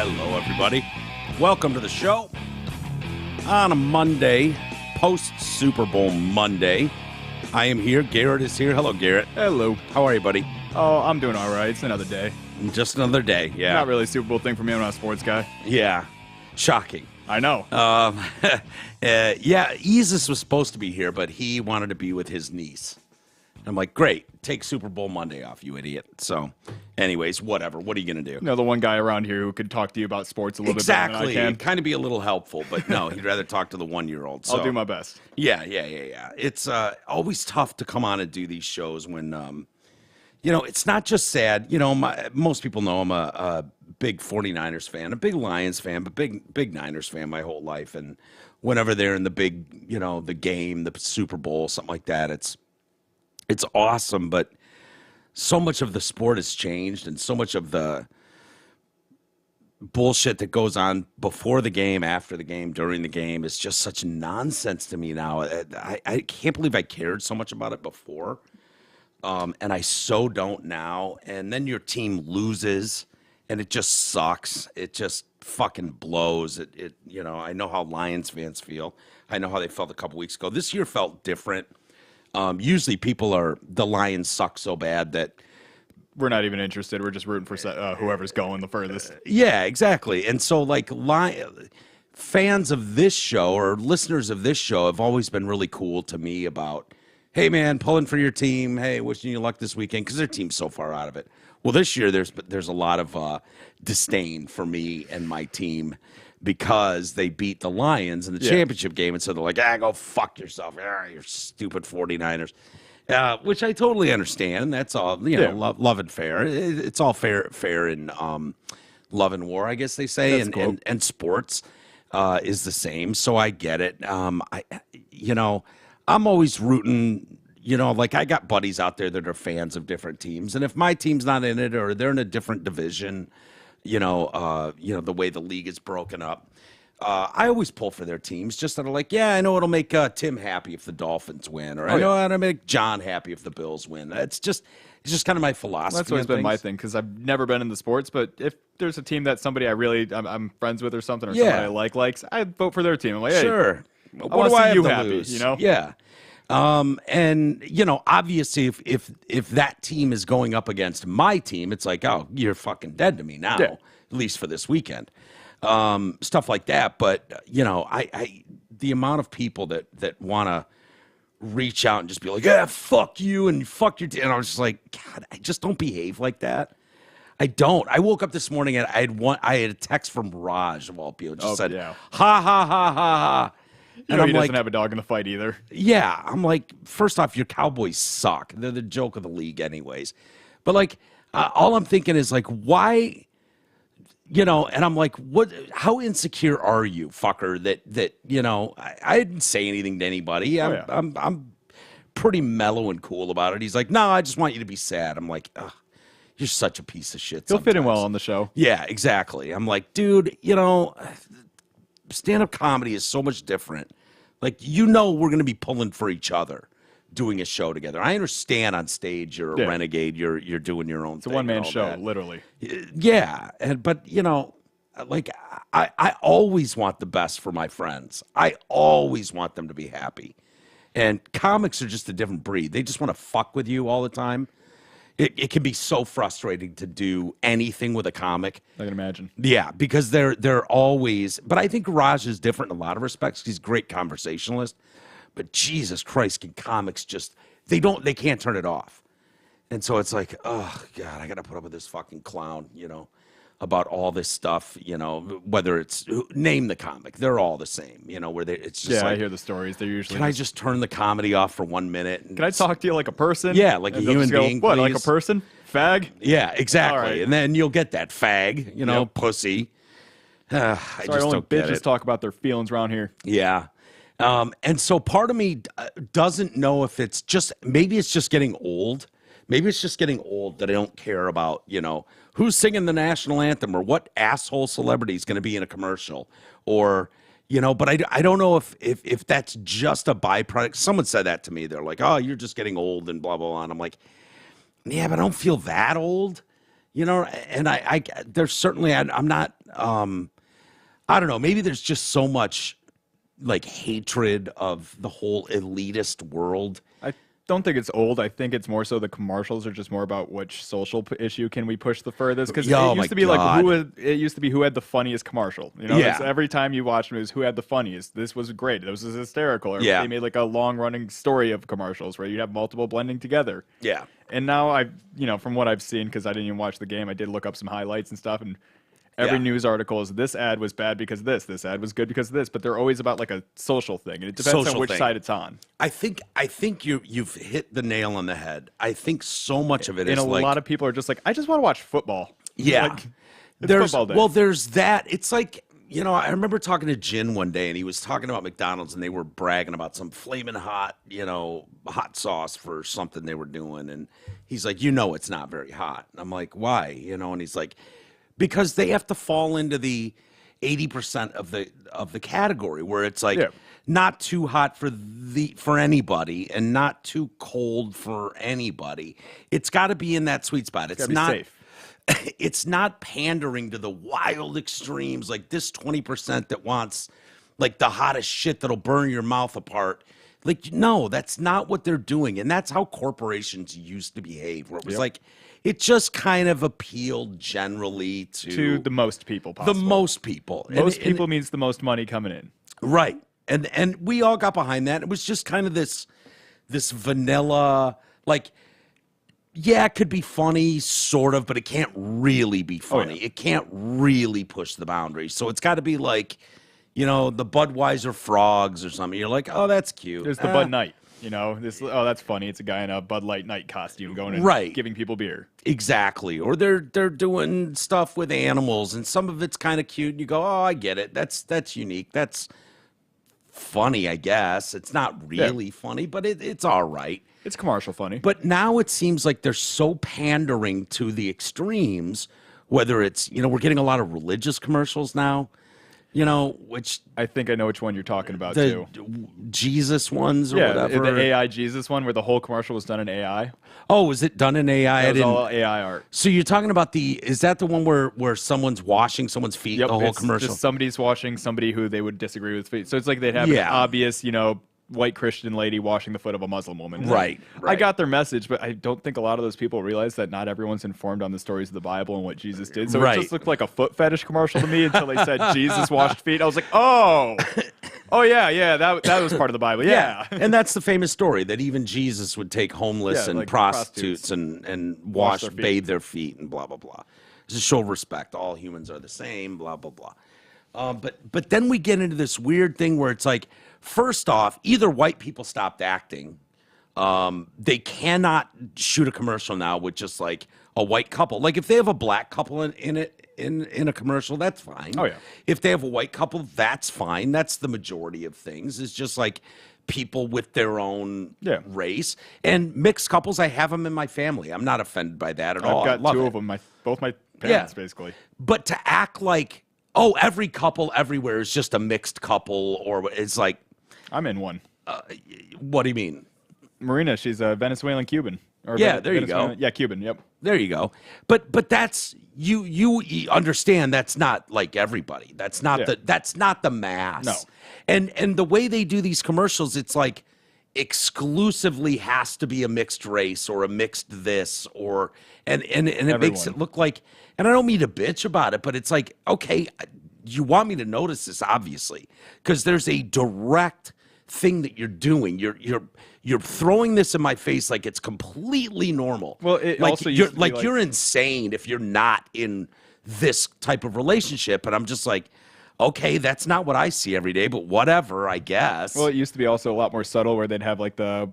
Hello, everybody. Welcome to the show on a Monday, post-Super Bowl Monday. I am here. Garrett is here. Hello, Garrett. Hello. How are you, buddy? Oh, I'm doing all right. It's another day. Just another day, yeah. Not really a Super Bowl thing for me. I'm not a sports guy. Yeah. Shocking. I know. Yeah, Isis was supposed to be here, but he wanted to be with his niece. I'm like, great. Take Super Bowl Monday off, you idiot. So, anyways, whatever. What are you going to do? You know, the one guy around here who could talk to you about sports a little bit better than I can. It'd kind of be a little helpful, but no, he'd rather talk to the 1-year-old. So. I'll do my best. Yeah. It's always tough to come on and do these shows when, it's not just sad. You know, most people know I'm a big 49ers fan, a big Lions fan, but big Niners fan my whole life. And whenever they're in the big, the game, the Super Bowl, something like that, it's awesome, but so much of the sport has changed, and so much of the bullshit that goes on before the game, after the game, during the game is just such nonsense to me now. I can't believe I cared so much about it before, and I so don't now. And then your team loses, and it just sucks. It just fucking blows. I know how Lions fans feel. I know how they felt a couple weeks ago. This year felt different. Usually the Lions suck so bad that we're not even interested. We're just rooting for whoever's going the furthest. Yeah, exactly. And so fans of this show or listeners of this show have always been really cool to me about, hey man, pulling for your team. Hey, wishing you luck this weekend, because their team's so far out of it. Well, this year there's a lot of disdain for me and my team, because they beat the Lions in the championship game, and so they're like, go fuck yourself. You stupid 49ers. Which I totally understand. That's all, love and fair. It's all fair in love and war, I guess they say, and sports is the same, so I get it. I'm always rooting, I got buddies out there that are fans of different teams, and if my team's not in it or they're in a different division, the way the league is broken up, I always pull for their teams, just that are like, I know it'll make Tim happy if the Dolphins win, or I know it'll make John happy if the Bills win. It's just kind of my philosophy. That's always been my thing, because I've never been in the sports, but if there's a team that somebody I'm friends with or something, or somebody I likes, I vote for their team. I'm like, hey, sure. What do I have to lose? Yeah. And obviously if that team is going up against my team, it's like, oh, you're fucking dead to me now, at least for this weekend. Stuff like that. But, the amount of people that want to reach out and just be like, fuck you and fuck your team. And I was just like, God, I just don't behave like that. I don't. I woke up this morning and I had a text from Raj of all people. Just said, ha, ha, ha, ha, ha. And he doesn't have a dog in the fight either. Yeah, I'm like, first off, your Cowboys suck. They're the joke of the league anyways. But, all I'm thinking is, why, and I'm like, what? How insecure are you, fucker, that I didn't say anything to anybody. I'm pretty mellow and cool about it. He's like, no, I just want you to be sad. I'm like, ugh, you're such a piece of shit He'll fit in well on the show. Yeah, exactly. I'm like, dude, stand-up comedy is so much different. We're going to be pulling for each other doing a show together. I understand on stage you're a renegade, you're doing your own thing. It's a one-man show, that. Literally. Yeah, but I always want the best for my friends. I always want them to be happy. And comics are just a different breed. They just want to fuck with you all the time. It can be so frustrating to do anything with a comic. I can imagine. Yeah, because they're always. But I think Raj is different in a lot of respects. He's a great conversationalist. But Jesus Christ, can comics just they can't turn it off. And so it's like, oh God, I got to put up with this fucking clown, about all this stuff, whether it's name the comic, they're all the same, where it's just I hear the stories. They're usually. Can I just turn the comedy off for 1 minute? Can I talk to you like a person? Yeah, like a human being. What, please? like a person? Fag? Yeah, exactly. Right. And then you'll get that fag, pussy. I just only don't get bitches it. talk about their feelings around here. Yeah. And so part of me doesn't know if it's just, maybe it's just getting old. Maybe it's just getting old that I don't care about, who's singing the national anthem or what asshole celebrity is going to be in a commercial or, but I don't know if that's just a byproduct. Someone said that to me. They're like, oh, you're just getting old and blah, blah, blah. And I'm like, yeah, but I don't feel that old. You know, and I there's certainly, I'm not, I don't know, maybe there's just so much like hatred of the whole elitist world. I don't think it's old. I think it's more so the commercials are just more about which social issue can we push the furthest. Because it used to be like who had the funniest commercial. You know, every time you watched it was who had the funniest. This was great. This was hysterical. Or they made like a long running story of commercials where you have multiple blending together. Yeah. And now from what I've seen, because I didn't even watch the game, I did look up some highlights and stuff, and every news article is this ad was bad because of this ad was good because of this, but they're always about like a social thing, and it depends on which side it's on. I think you've hit the nail on the head. I think so much of it is a lot of people are just like, I just want to watch football. Yeah, like, it's football day. Well, there's that. It's like, you know, I remember talking to Jin one day, and he was talking about McDonald's, and they were bragging about some flaming hot, you know, hot sauce for something they were doing, and he's like, you know, it's not very hot. And I'm like, why? You know, and he's like, because they have to fall into the 80% of the category where it's like not too hot for anybody and not too cold for anybody. It's got to be in that sweet spot. It's not safe. It's not pandering to the wild extremes like this 20% that wants like the hottest shit that'll burn your mouth apart. Like, no, that's not what they're doing. And that's how corporations used to behave, where it was like, it just kind of appealed generally to the most people possible. The most people. Most people means the most money coming in. Right. And we all got behind that. It was just kind of this vanilla, like, yeah, it could be funny, sort of, but it can't really be funny. Oh, yeah. It can't really push the boundaries. So it's got to be like, you know, the Budweiser frogs or something. You're like, oh, that's cute. There's the Bud Knight. You know, that's funny. It's a guy in a Bud Light Night costume going and giving people beer. Exactly. Or they're doing stuff with animals, and some of it's kind of cute. And you go, oh, I get it. That's unique. That's funny, I guess. It's not really funny, but it's all right. It's commercial funny. But now it seems like they're so pandering to the extremes, whether it's, you know, we're getting a lot of religious commercials now, you know, which... I think I know which one you're talking about, too. Jesus ones or whatever. The AI Jesus one where the whole commercial was done in AI. Oh, was it done in AI? That was all AI art. So you're talking about is that the one where someone's washing someone's feet, the whole commercial? Just somebody's washing somebody who they would disagree with feet. So it's like they'd have an obvious, you know, white Christian lady washing the foot of a Muslim woman. Right. I got their message, but I don't think a lot of those people realize that not everyone's informed on the stories of the Bible and what Jesus did. So it just looked like a foot fetish commercial to me until they said Jesus washed feet. I was like, oh yeah, that was part of the Bible. Yeah. And that's the famous story that even Jesus would take homeless and like prostitutes and wash, bathe their feet and blah, blah, blah. It's a show of respect. All humans are the same, blah, blah, blah. But then we get into this weird thing where it's like, first off, either white people stopped acting. They cannot shoot a commercial now with just like a white couple. Like if they have a black couple in a commercial, that's fine. Oh, yeah. If they have a white couple, that's fine. That's the majority of things. It's just like people with their own race. And mixed couples, I have them in my family. I'm not offended by that at all. I've got two of them, both my parents, basically. But to act like, oh, every couple everywhere is just a mixed couple, or it's like... I'm in one. What do you mean? Marina, she's a Venezuelan Cuban. There you go. Yeah, Cuban, yep. There you go. But that's you understand that's not like everybody. That's not the mass. No. And the way they do these commercials, it's like exclusively has to be a mixed race or a mixed this or and it makes it look like, and I don't mean to bitch about it, but it's like, okay, you want me to notice this, obviously, because there's a direct thing that you're doing. You're throwing this in my face like it's completely normal. Well, it like also you're like you're insane if you're not in this type of relationship. And I'm just like, okay, that's not what I see every day, but whatever, I guess. Well, it used to be also a lot more subtle where they'd have like the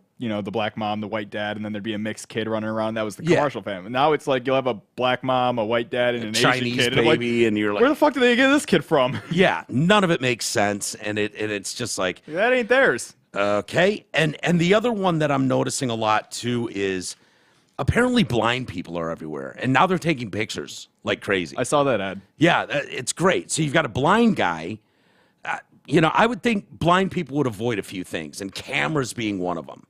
black mom, the white dad, and then there'd be a mixed kid running around. That was the commercial family. Now it's like you'll have a black mom, a white dad, and an Chinese Asian kid. baby, and you're like, where the fuck did they get this kid from? Yeah, none of it makes sense, and it's just like, that ain't theirs. Okay, and the other one that I'm noticing a lot too is apparently blind people are everywhere, and now they're taking pictures like crazy. I saw that ad. Yeah, it's great. So you've got a blind guy. I would think blind people would avoid a few things, and cameras being one of them.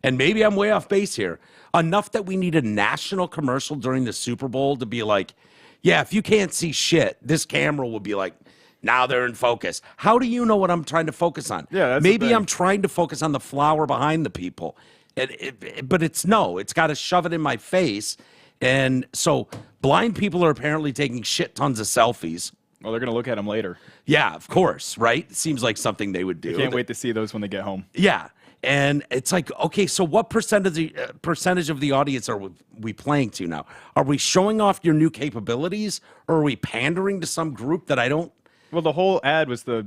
and maybe I'm way off base here, enough that we need a national commercial during the Super Bowl to be like, yeah, if you can't see shit, this camera will be like, now they're in focus. How do you know what I'm trying to focus on? Yeah, that's maybe I'm trying to focus on the flower behind the people. But it's got to shove it in my face. And so blind people are apparently taking shit tons of selfies. Well, they're going to look at them later. Yeah, of course, right? Seems like something they would do. I can't wait to see those when they get home. Yeah. And it's like, okay, so what percentage of the audience are we playing to now? Are we showing off your new capabilities, or are we pandering to some group that I don't? Well, the whole ad was to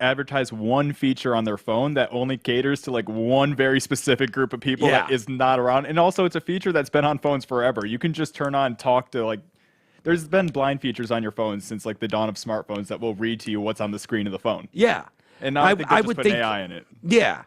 advertise one feature on their phone that only caters to one very specific group of people that is not around. And also, it's a feature that's been on phones forever. You can just turn on talk to there's been blind features on your phone since the dawn of smartphones that will read to you what's on the screen of the phone. Yeah. And now I would put AI in it. Yeah.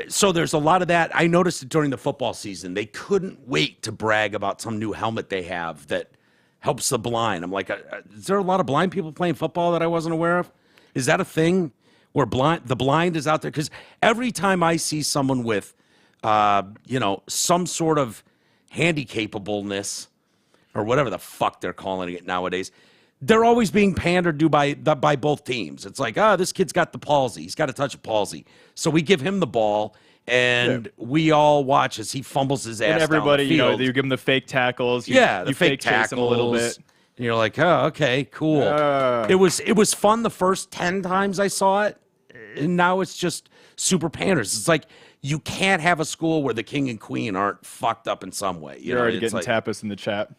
So there's a lot of that. I noticed it during the football season. They couldn't wait to brag about some new helmet they have that helps the blind. I'm like, is there a lot of blind people playing football that I wasn't aware of? Is that a thing where the blind is out there? Because every time I see someone with, some sort of handicapableness or whatever the fuck they're calling it nowadays, they're always being pandered to by both teams. It's like, this kid's got the palsy. He's got a touch of palsy. So we give him the ball, and we all watch as he fumbles his ass. And everybody, down the field. You give him the fake tackles. The you fake tackles him a little bit. And you're like, oh, okay, cool. It was fun the first 10 times I saw it, and now it's just super panders. It's like you can't have a school where the king and queen aren't fucked up in some way. You're already getting tapas in the chat.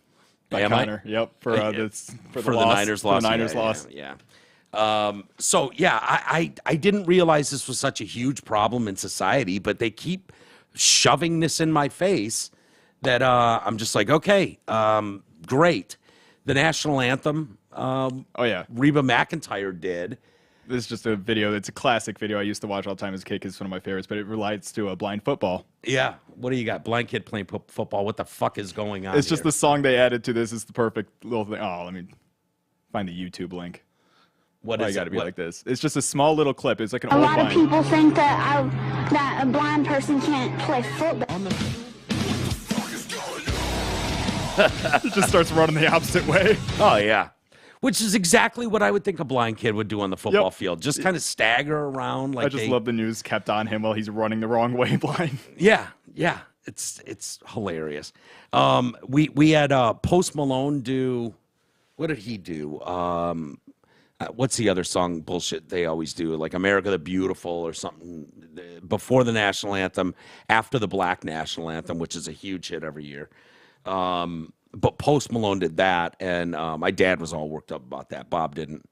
Am Connor. I? Yep, for the Niners loss. The Niners loss. Yeah. I didn't realize this was such a huge problem in society, but they keep shoving this in my face that I'm just like, okay, great. The national anthem. Reba McEntire did. This is just a video. It's a classic video I used to watch all the time as a kid. It's one of my favorites, but it relates to blind football. Yeah. What do you got? Blind kid playing football. What the fuck is going on? It's just the song they added to this is the perfect little thing. Oh, let me find the YouTube link. What is it? Got to be like this. It's just a small little clip. It's like an old line. A lot of people think that a blind person can't play football. It just starts running the opposite way. Oh, yeah. Which is exactly what I would think a blind kid would do on the football field. Just kind of stagger around. I just love the news kept on him while he's running the wrong way blind. Yeah. It's hilarious. We had Post Malone do, what did he do? What's the other song bullshit they always do? Like America the Beautiful or something before the national anthem, after the Black national anthem, which is a huge hit every year. But Post Malone did that, and my dad was all worked up about that. Bob didn't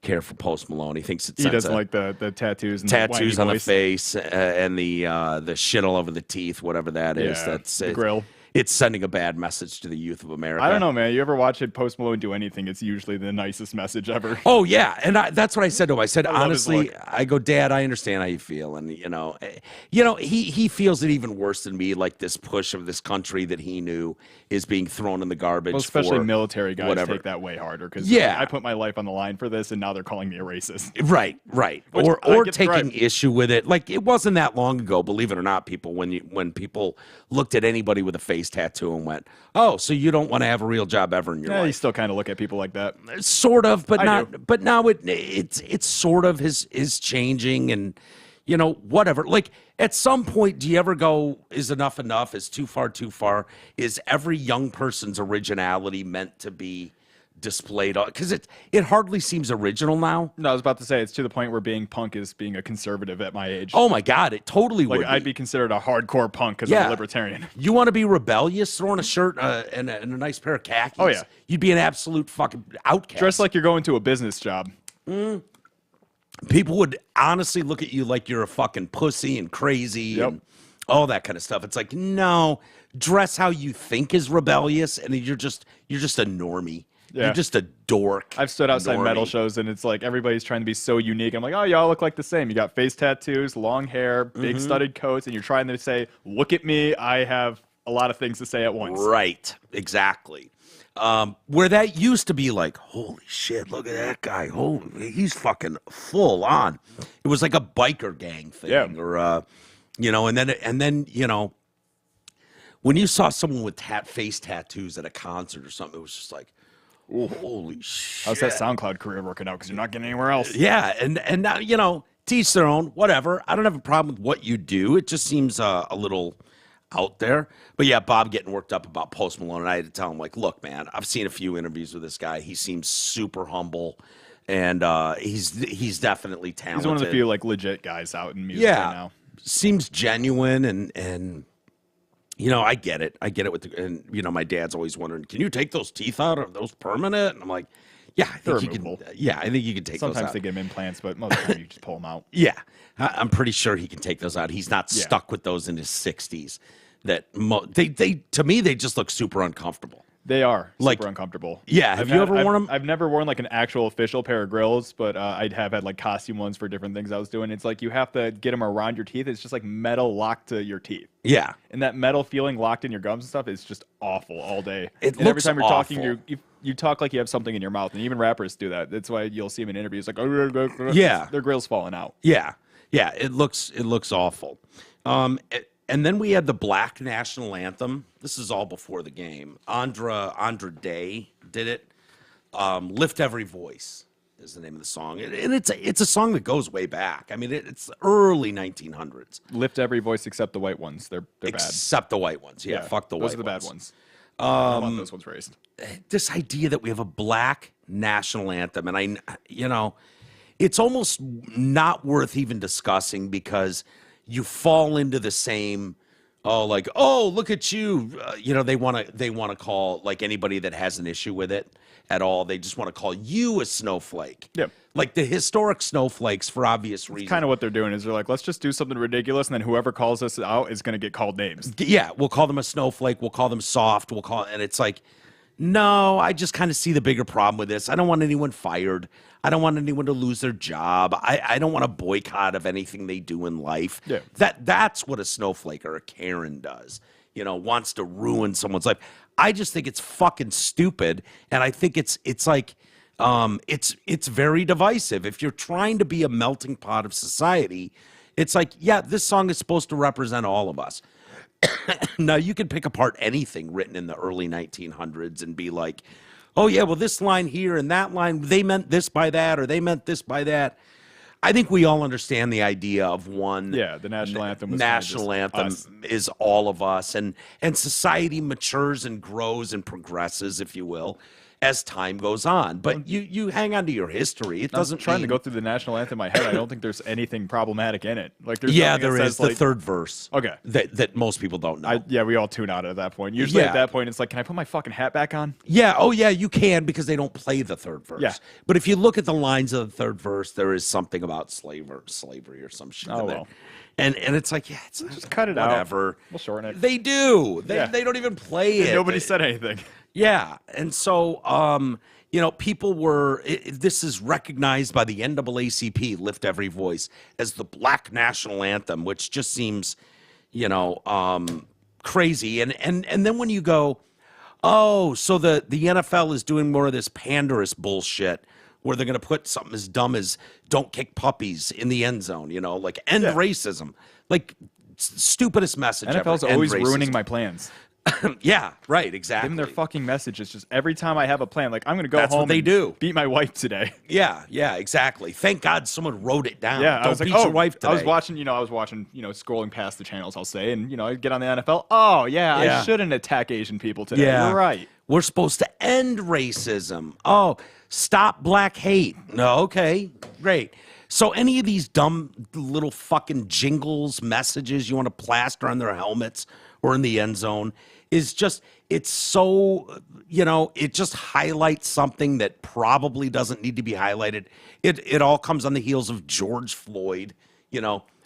care for Post Malone. He thinks he doesn't like the tattoos and tattoos the on the face and the shit all over the teeth, whatever that is. Yeah, that's the grill. It's sending a bad message to the youth of America. I don't know, man. You ever watch Post Malone do anything? It's usually the nicest message ever. Oh yeah, and that's what I said to him. I said honestly, I go, Dad, I understand how you feel, and he feels it even worse than me. Like this push of this country that he knew is being thrown in the garbage. Well, especially for military guys take that way harder because I put my life on the line for this, and now they're calling me a racist. Right. Or taking issue with it. Like it wasn't that long ago, believe it or not, people when people looked at anybody with a face tattoo and went, oh, so you don't want to have a real job ever in your life. You still kind of look at people like that. Sort of, but not. But now it's sort of is changing, and whatever. Like at some point, do you ever go, is enough enough? Is too far too far? Is every young person's originality meant to be displayed? Because it hardly seems original now. No, I was about to say it's to the point where being punk is being a conservative at my age. Oh my God, it totally would. I'd be considered a hardcore punk because I'm a libertarian. You want to be rebellious, throwing a shirt and a nice pair of khakis? Oh yeah, you'd be an absolute fucking outcast. Dress like you're going to a business job. People would honestly look at you like you're a fucking pussy and crazy and all that kind of stuff. It's like, no, dress how you think is rebellious, and you're just a normie. Yeah. You're just a dork. I've stood outside metal shows, and it's like everybody's trying to be so unique. I'm like, oh, y'all look like the same. You got face tattoos, long hair, big studded coats, and you're trying to say, look at me. I have a lot of things to say at once. Right. Exactly. Where that used to be like, holy shit, look at that guy. Holy, he's fucking full on. It was like a biker gang thing or and then when you saw someone with face tattoos at a concert or something, it was just like, oh, holy shit. How's that SoundCloud career working out? Because you're not getting anywhere else. Yeah, and now, to each their own, whatever. I don't have a problem with what you do. It just seems a little out there. But yeah, Bob getting worked up about Post Malone, and I had to tell him, like, look, man, I've seen a few interviews with this guy. He seems super humble, and he's definitely talented. He's one of the few, like, legit guys out in music right now. Seems genuine, and I get it. I get it and my dad's always wondering, can you take those teeth out? Are those permanent? And I'm like, yeah, I think you can. Yeah, I think you can take those out. Sometimes they get them implants, but most of the time you just pull them out. Yeah, I'm pretty sure he can take those out. He's not stuck with those in his 60s. That they to me, they just look super uncomfortable. They are super uncomfortable. Yeah, have you ever worn them? I've never worn like an actual official pair of grills, but I'd have had like costume ones for different things I was doing. It's like you have to get them around your teeth. It's just like metal locked to your teeth. Yeah, and that metal feeling locked in your gums and stuff is just awful all day. And every time you're talking, you talk like you have something in your mouth, and even rappers do that. That's why you'll see them in interviews like, their grill's falling out. Yeah, it looks awful. And then we had the Black National Anthem. This is all before the game. Andra Day did it. Lift Every Voice is the name of the song. And it's a song that goes way back. I mean, it's early 1900s. Lift every voice except the white ones. They're bad. Except the white ones. Yeah, fuck the white ones. Those are the bad ones. I want those ones raised. This idea that we have a Black National Anthem, and it's almost not worth even discussing because you fall into the same, look at you. They want to call, like, anybody that has an issue with it at all. They just want to call you a snowflake. Yeah. Like the historic snowflakes for obvious reasons. Kind of what they're doing is they're like, let's just do something ridiculous, and then whoever calls us out is going to get called names. Yeah, we'll call them a snowflake. We'll call them soft. And it's like, no, I just kind of see the bigger problem with this. I don't want anyone fired. I don't want anyone to lose their job. I don't want a boycott of anything they do in life. Yeah. That's what a snowflake or a Karen does. Wants to ruin someone's life. I just think it's fucking stupid, and I think it's like it's very divisive. If you're trying to be a melting pot of society, it's like, yeah, this song is supposed to represent all of us. Now, you can pick apart anything written in the early 1900s and be like, oh, yeah, well, this line here and that line, they meant this by that, or they meant this by that. I think we all understand the idea of one. Yeah, the national anthem. National anthem is all of us, and society matures and grows and progresses, if you will, as time goes on. But you hang on to your history. It doesn't. I'm trying to go through the national anthem in my head. I don't think there's anything problematic in it. Like there is the third verse. Okay, that most people don't know. We all tune out at that point. Usually at that point, it's like, can I put my fucking hat back on? Yeah. Oh yeah, you can, because they don't play the third verse. Yeah. But if you look at the lines of the third verse, there is something about slavery or some shit. Oh well. And it's like, it's just cut it out. Whatever. We'll shorten it. They do. They don't even play it. Nobody said anything. Yeah, and so people were. This is recognized by the NAACP, Lift Every Voice, as the Black National Anthem, which just seems, crazy. And then when you go, oh, so the NFL is doing more of this panderous bullshit, where they're going to put something as dumb as "don't kick puppies" in the end zone, like end racism, like stupidest message ever. NFL's always ruining my plans. Yeah, right, exactly. Give them their fucking messages. Just every time I have a plan, like, I'm going to go home and beat my wife today. Yeah, exactly. Thank God someone wrote it down. Yeah, I was like, beat your wife today. I was watching, scrolling past the channels, I'll say, and, I get on the NFL. Oh, yeah, I shouldn't attack Asian people today. Yeah. You're right. We're supposed to end racism. Oh, stop black hate. No, okay, great. So any of these dumb little fucking jingles, messages you want to plaster on their helmets or in the end zone is just, it's so, it just highlights something that probably doesn't need to be highlighted. It all comes on the heels of George Floyd,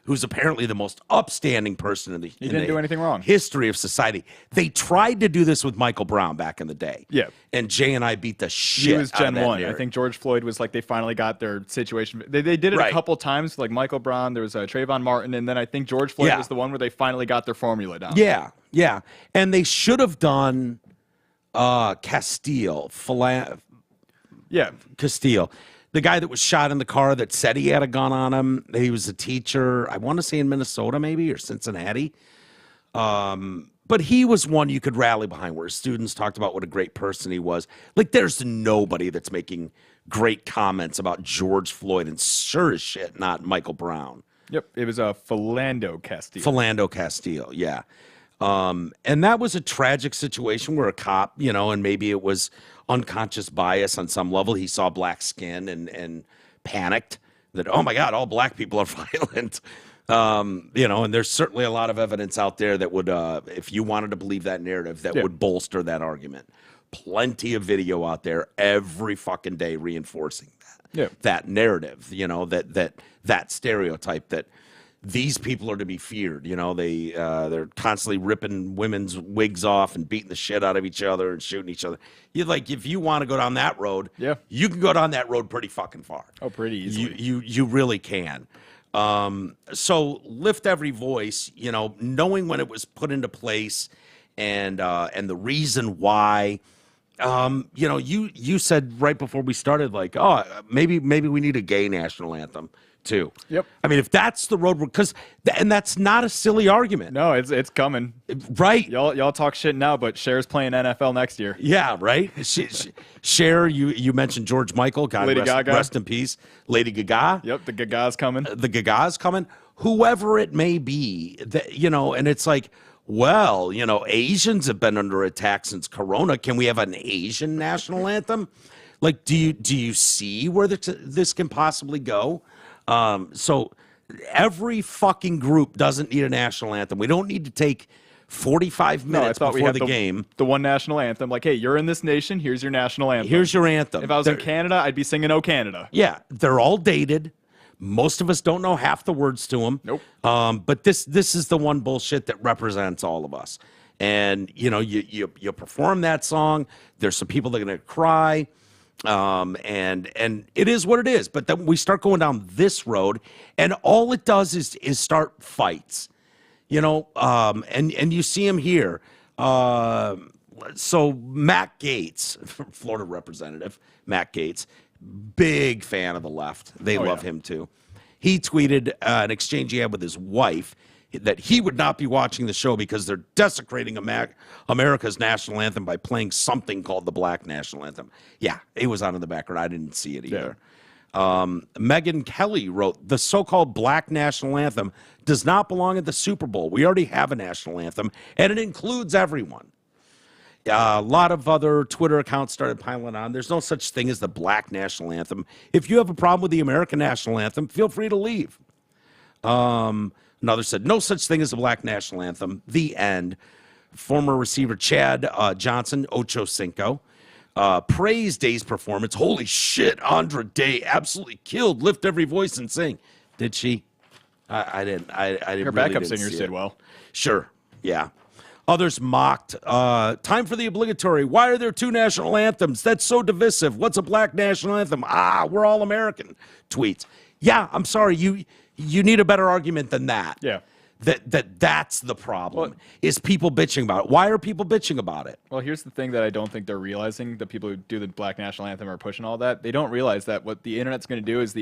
who's apparently the most upstanding person in the he didn't do anything wrong. History of society. They tried to do this with Michael Brown back in the day. Yeah. And Jay and I beat the shit He was out Gen of that 1. narrative. I think George Floyd was like, they finally got their situation. They did it a couple times, like Michael Brown, there was Trayvon Martin, and then I think George Floyd was the one where they finally got their formula down. Yeah. And they should have done Castile. The guy that was shot in the car that said he had a gun on him, he was a teacher, I want to say in Minnesota maybe, or Cincinnati. But he was one you could rally behind, where students talked about what a great person he was. Like, there's nobody that's making great comments about George Floyd, and sure as shit not Michael Brown. Yep, it was Philando Castile. Philando Castile, yeah. And that was a tragic situation where a cop, and maybe it was unconscious bias on some level. He saw black skin and panicked that, oh my God, all black people are violent. And there's certainly a lot of evidence out there that would, if you wanted to believe that narrative, that would bolster that argument. Plenty of video out there every fucking day reinforcing that narrative, that stereotype that these people are to be feared. They're constantly ripping women's wigs off and beating the shit out of each other and shooting each other. If you want to go down that road, you can go down that road pretty fucking far. Oh, pretty easily. You really can. So lift every voice, knowing when it was put into place and the reason why. You said right before we started, like, oh, maybe we need a gay national anthem too. Yep. I mean, if that's the road, and that's not a silly argument. No, it's coming. Right. Y'all talk shit now, but Cher's playing NFL next year. Yeah, right. Cher, you mentioned George Michael. God rest in peace. Lady Gaga. Yep, the Gaga's coming. Whoever it may be, and it's like, well, Asians have been under attack since Corona. Can we have an Asian national anthem? Like, do you see where this can possibly go? So every fucking group doesn't need a national anthem. We don't need to take 45 minutes before the game. The one national anthem. Like, hey, you're in this nation. Here's your national anthem. Here's your anthem. If I was in Canada, I'd be singing "Oh Canada." Yeah, they're all dated. Most of us don't know half the words to them. Nope. But this is the one bullshit that represents all of us. And you perform that song. There's some people that are gonna cry. And it is what it is. But then we start going down this road, and all it does is start fights. And you see him here. So Matt Gaetz, Florida representative, Matt Gaetz, big fan of the left. They love him too. He tweeted an exchange he had with his wife that he would not be watching the show because they're desecrating America's national anthem by playing something called the Black National Anthem. Yeah, it was on in the background. I didn't see it either. Megyn Kelly wrote, the so-called Black National Anthem does not belong at the Super Bowl. We already have a national anthem, and it includes everyone. A lot of other Twitter accounts started piling on. There's no such thing as the Black National Anthem. If you have a problem with the American National Anthem, feel free to leave. Another said, no such thing as the Black National Anthem. The end. Former receiver Chad Johnson, Ocho Cinco, praised Day's performance. Holy shit, Andra Day absolutely killed. Lift every voice and sing. Did she? I didn't. Her backup singers did well. Sure. Yeah. Others mocked. Time for the obligatory. Why are there two national anthems? That's so divisive. What's a Black national anthem? We're all American. Tweets. Yeah, I'm sorry. You need a better argument than that. Yeah. That's the problem, is people bitching about it. Why are people bitching about it? Well, here's the thing that I don't think they're realizing. The people who do the Black National Anthem are pushing all that. They don't realize that what the internet's going to do is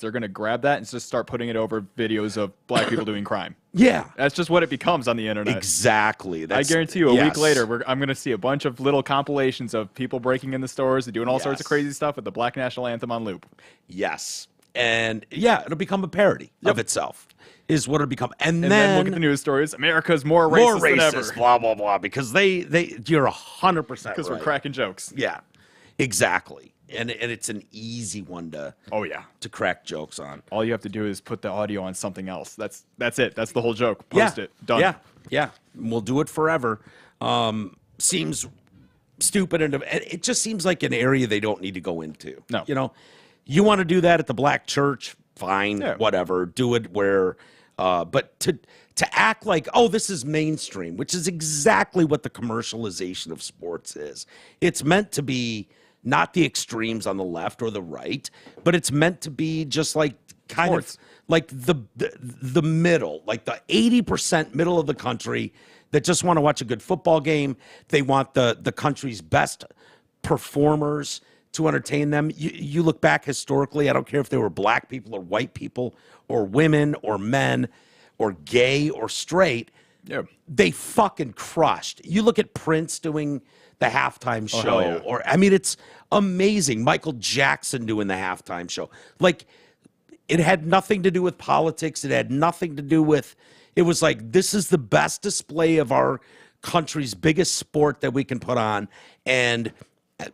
they're going to grab that and just start putting it over videos of black people doing crime. Yeah. That's just what it becomes on the internet. Exactly. I guarantee you a week later, I'm going to see a bunch of little compilations of people breaking in the stores and doing all sorts of crazy stuff with the Black National Anthem on loop. Yes. And it'll become a parody of itself, is what it'll become. And then look at the news stories. America's more racist than ever. Blah, blah, blah. Because you're 100% right. Because we're cracking jokes. Yeah, exactly. And it's an easy one to crack jokes on. All you have to do is put the audio on something else. That's it. That's the whole joke. Post it. Done. Yeah. We'll do it forever. Seems stupid, and it just seems like an area they don't need to go into. No. You want to do that at the black church? Fine, whatever. Do it where, but to act like, oh, this is mainstream, which is exactly what the commercialization of sports is. It's meant to be not the extremes on the left or the right, but it's meant to be just like kind of like the middle, like the 80% middle of the country that just want to watch a good football game. They want the country's best performers to entertain them. You look back historically, I don't care if they were black people or white people or women or men or gay or straight. Yeah. They fucking crushed. You look at Prince doing the halftime show, yeah. or I mean, it's amazing. Michael Jackson doing the halftime show. Like, it had nothing to do with politics. It had nothing to do with, it was like, this is the best display of our country's biggest sport that we can put on. And,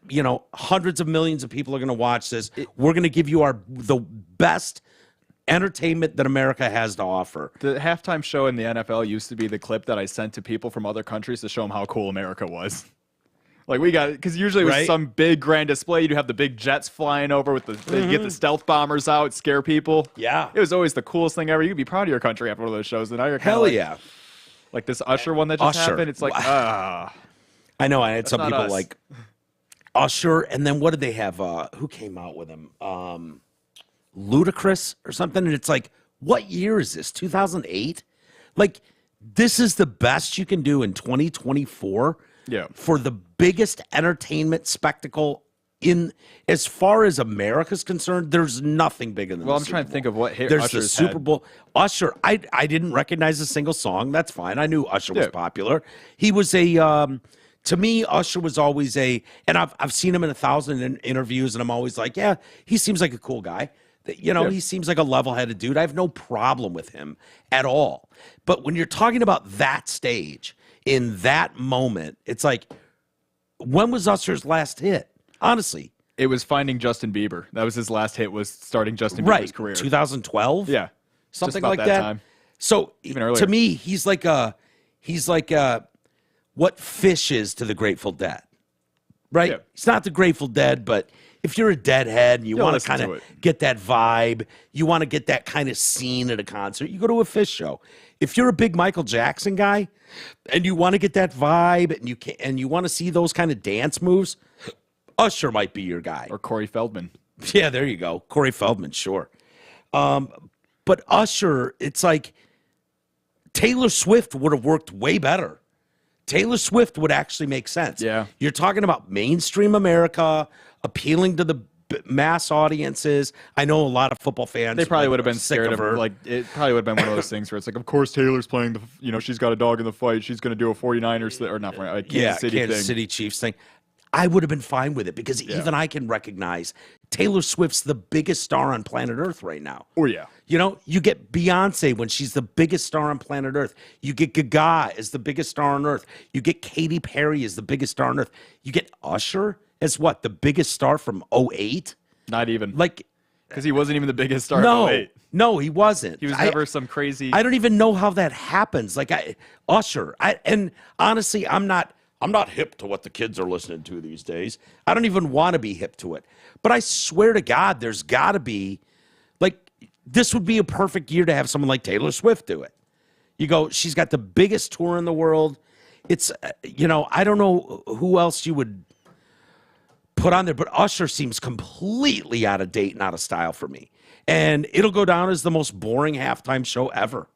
you know, hundreds of millions of people are going to watch this. We're going to give you the best entertainment that America has to offer. The halftime show in the NFL used to be the clip that I sent to people from other countries to show them how cool America was. Like, we got it, because usually with some big grand display, you'd have the big jets flying over with they get the stealth bombers out, scare people. Yeah. It was always the coolest thing ever. You'd be proud of your country after one of those shows. And now you're Hell like, yeah. Like this Usher one that just happened. It's like, I know. I had some people like Usher, and then what did they have? Who came out with him? Ludacris or something. And it's like, what year is this? 2008? Like, this is the best you can do in 2024 for the biggest entertainment spectacle in, as far as America's concerned. There's nothing bigger than I'm trying to think of what hit there's Usher's the Super Bowl. Usher, I didn't recognize a single song. That's fine. I knew Usher was popular. He was a to me, Usher was always and I've seen him in 1,000 interviews, and I'm always like, yeah, he seems like a cool guy. You know, he seems like a level-headed dude. I have no problem with him at all. But when you're talking about that stage, in that moment, it's like, when was Usher's last hit? Honestly. It was Finding Justin Bieber. That was his last hit, was starting Justin Bieber's career. 2012? Yeah. Something like that. Time. So, even earlier. To me, he's like what Fish is to the Grateful Dead. Right? Yeah. He's not the Grateful Dead, but if you're a Deadhead and you want to kind of get that vibe, you want to get that kind of scene at a concert, you go to a Fish show. If you're a big Michael Jackson guy and you want to get that vibe and you want to see those kind of dance moves, Usher might be your guy. Or Corey Feldman. Yeah, there you go. Corey Feldman, sure. But Usher, it's like Taylor Swift would have worked way better. Taylor Swift would actually make sense. Yeah. You're talking about mainstream America, appealing to the mass audiences. I know a lot of football fans. They probably would have been scared of her. Like, it probably would have been one of those things where it's like, of course Taylor's playing she's got a dog in the fight. She's going to do a 49ers or not, Kansas City Chiefs thing. I would have been fine with it because even I can recognize Taylor Swift's the biggest star on planet Earth right now. Oh, yeah. You know, you get Beyonce when she's the biggest star on planet Earth. You get Gaga as the biggest star on Earth. You get Katy Perry as the biggest star on Earth. You get Usher as what? The biggest star from 2008? Not even. Like, because he wasn't even the biggest star in 2008. No, he wasn't. He was never some crazy. I don't even know how that happens. Like, Usher. And honestly, I'm not hip to what the kids are listening to these days. I don't even want to be hip to it. But I swear to God, there's got to be, like, this would be a perfect year to have someone like Taylor Swift do it. You go, she's got the biggest tour in the world. It's, I don't know who else you would put on there, but Usher seems completely out of date and out of style for me. And it'll go down as the most boring halftime show ever.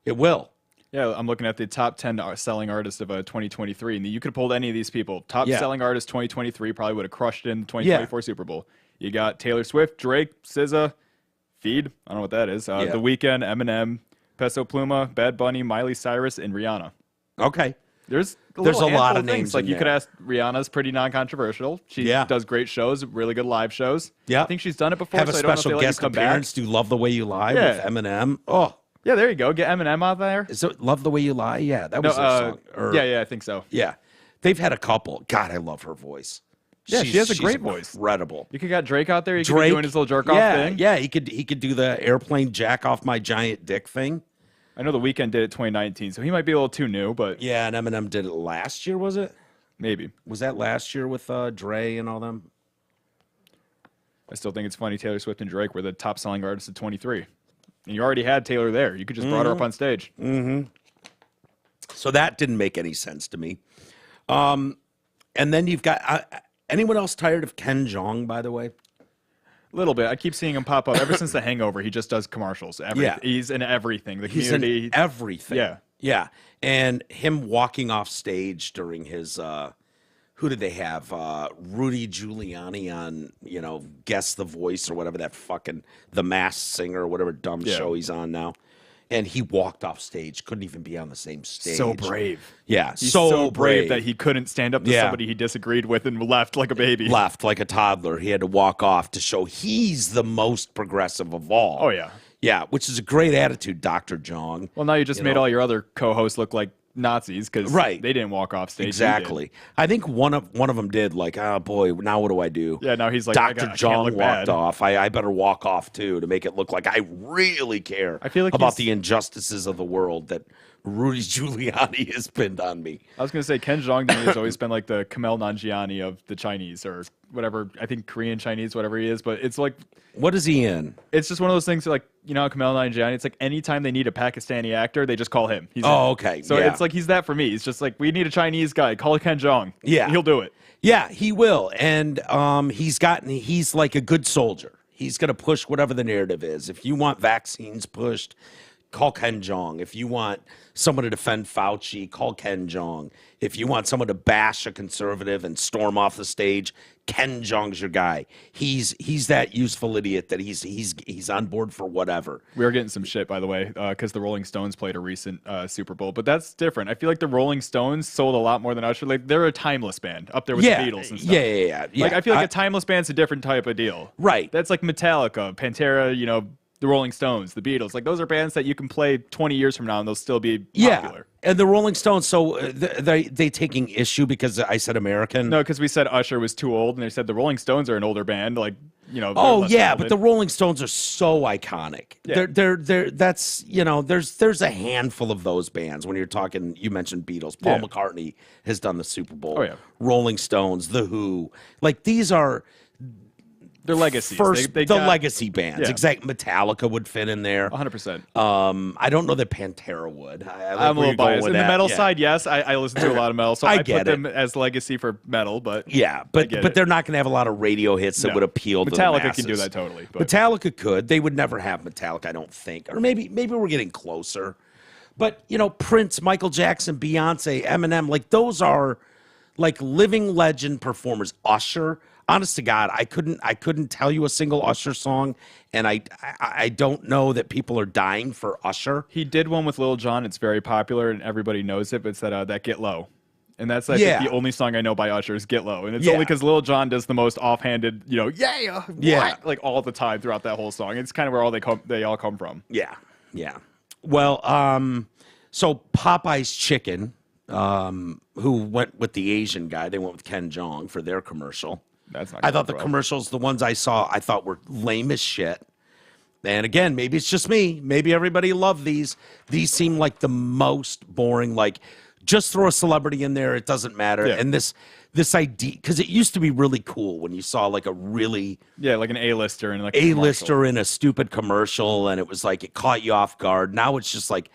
It will. Yeah, I'm looking at the top 10 selling artists of 2023, and you could have pulled any of these people. Top selling artist 2023 probably would have crushed it in the 2024 Super Bowl. You got Taylor Swift, Drake, SZA, Feed, I don't know what that is, The Weeknd, Eminem, Peso Pluma, Bad Bunny, Miley Cyrus, and Rihanna. Okay. There's a lot of names. Like, you could ask, Rihanna's pretty non-controversial. She does great shows, really good live shows. Yeah. I think she's done it before. Have a special guest appearance. Do Love the Way You Lie with Eminem. Oh. Yeah, there you go. Get Eminem out there. Is it Love the Way You Lie? Yeah, that was their song. Yeah, I think so. Yeah. They've had a couple. God, I love her voice. Yeah, she has a great voice. Incredible. You could got Drake out there. He could be doing his little jerk-off thing. Yeah, he could do the airplane jack off my giant dick thing. I know The Weeknd did it 2019, so he might be a little too new, but... Yeah, and Eminem did it last year, was it? Maybe. Was that last year with Dre and all them? I still think it's funny Taylor Swift and Drake were the top-selling artists of 23. And you already had Taylor there. You could just brought her up on stage. Mm-hmm. So that didn't make any sense to me. And then you've got... anyone else tired of Ken Jeong, by the way? A little bit. I keep seeing him pop up. Ever since The Hangover, he just does commercials. He's in everything. He's in everything. Yeah. And him walking off stage during his who did they have? Rudy Giuliani on, Guess the Voice or whatever, that fucking The Masked Singer or whatever dumb show he's on now. And he walked off stage, couldn't even be on the same stage. So brave. Yeah, He's so brave that he couldn't stand up to somebody he disagreed with and left like a baby. Left like a toddler. He had to walk off to show he's the most progressive of all. Oh, yeah. Yeah, which is a great attitude, Dr. Jong. Well, now you just made all your other co-hosts look like Nazis because they didn't walk off stage. Exactly. I think one of them did, like, oh boy, now what do I do? Yeah, now he's like, Dr. Jong walked off. I better walk off too to make it look like I really care about the injustices of the world that Rudy Giuliani has pinned on me. I was going to say, Ken Jeong to me has always been like the Kamel Nanjiani of the Chinese or whatever. I think Korean Chinese, whatever he is. But it's like, what is he in? It's just one of those things like, Kamel Nanjiani, it's like anytime they need a Pakistani actor, they just call him. He's okay. So it's like he's that for me. It's just like, we need a Chinese guy. Call Ken Jeong. Yeah. He'll do it. Yeah, he will. And he's like a good soldier. He's going to push whatever the narrative is. If you want vaccines pushed, call Ken Jeong. If you want someone to defend Fauci, call Ken Jeong. If you want someone to bash a conservative and storm off the stage, Ken Jeong's your guy. He's that useful idiot that he's on board for whatever. We are getting some shit, by the way, because the Rolling Stones played a recent Super Bowl, but that's different. I feel like the Rolling Stones sold a lot more than Usher. Like they're a timeless band up there with the Beatles and stuff. Yeah. Like I feel like a timeless band's a different type of deal. Right. That's like Metallica, Pantera, the Rolling Stones, the Beatles. Like those are bands that you can play 20 years from now and they'll still be popular. Yeah. And the Rolling Stones, so they taking issue because I said American? No, because we said Usher was too old, and they said the Rolling Stones are an older band. Like, Oh yeah, but the Rolling Stones are so iconic. Yeah. They're that's there's a handful of those bands. When you're talking, you mentioned Beatles. Paul McCartney has done the Super Bowl. Oh yeah. Rolling Stones, The Who, like these are. They're legacies. The legacy bands. Yeah. Exactly. Metallica would fit in there. 100%. I don't know that Pantera would. I'm a little biased. In the metal side, yes. I listen to a lot of metal, so I put them as legacy for metal, but yeah, but they're not going to have a lot of radio hits that would appeal to the masses. Metallica can do that totally. But. Metallica could. They would never have Metallica, I don't think. Or maybe we're getting closer. But, Prince, Michael Jackson, Beyonce, Eminem, like those are like living legend performers. Usher, honest to God, I couldn't tell you a single Usher song, and I don't know that people are dying for Usher. He did one with Lil Jon. It's very popular, and everybody knows it, but it's that Get Low. And that's think the only song I know by Usher is Get Low. And it's only because Lil Jon does the most offhanded, like all the time throughout that whole song. It's kind of where they all come from. Yeah. Well, so Popeye's Chicken, who went with the Asian guy, they went with Ken Jeong for their commercial. I thought the commercials, the ones I saw, I thought were lame as shit. And again, maybe it's just me. Maybe everybody loved these. These seem like the most boring. Like, just throw a celebrity in there. It doesn't matter. Yeah. And this idea, because it used to be really cool when you saw like a really like an A-lister and like A-lister in a stupid commercial, and it was like it caught you off guard. Now it's just like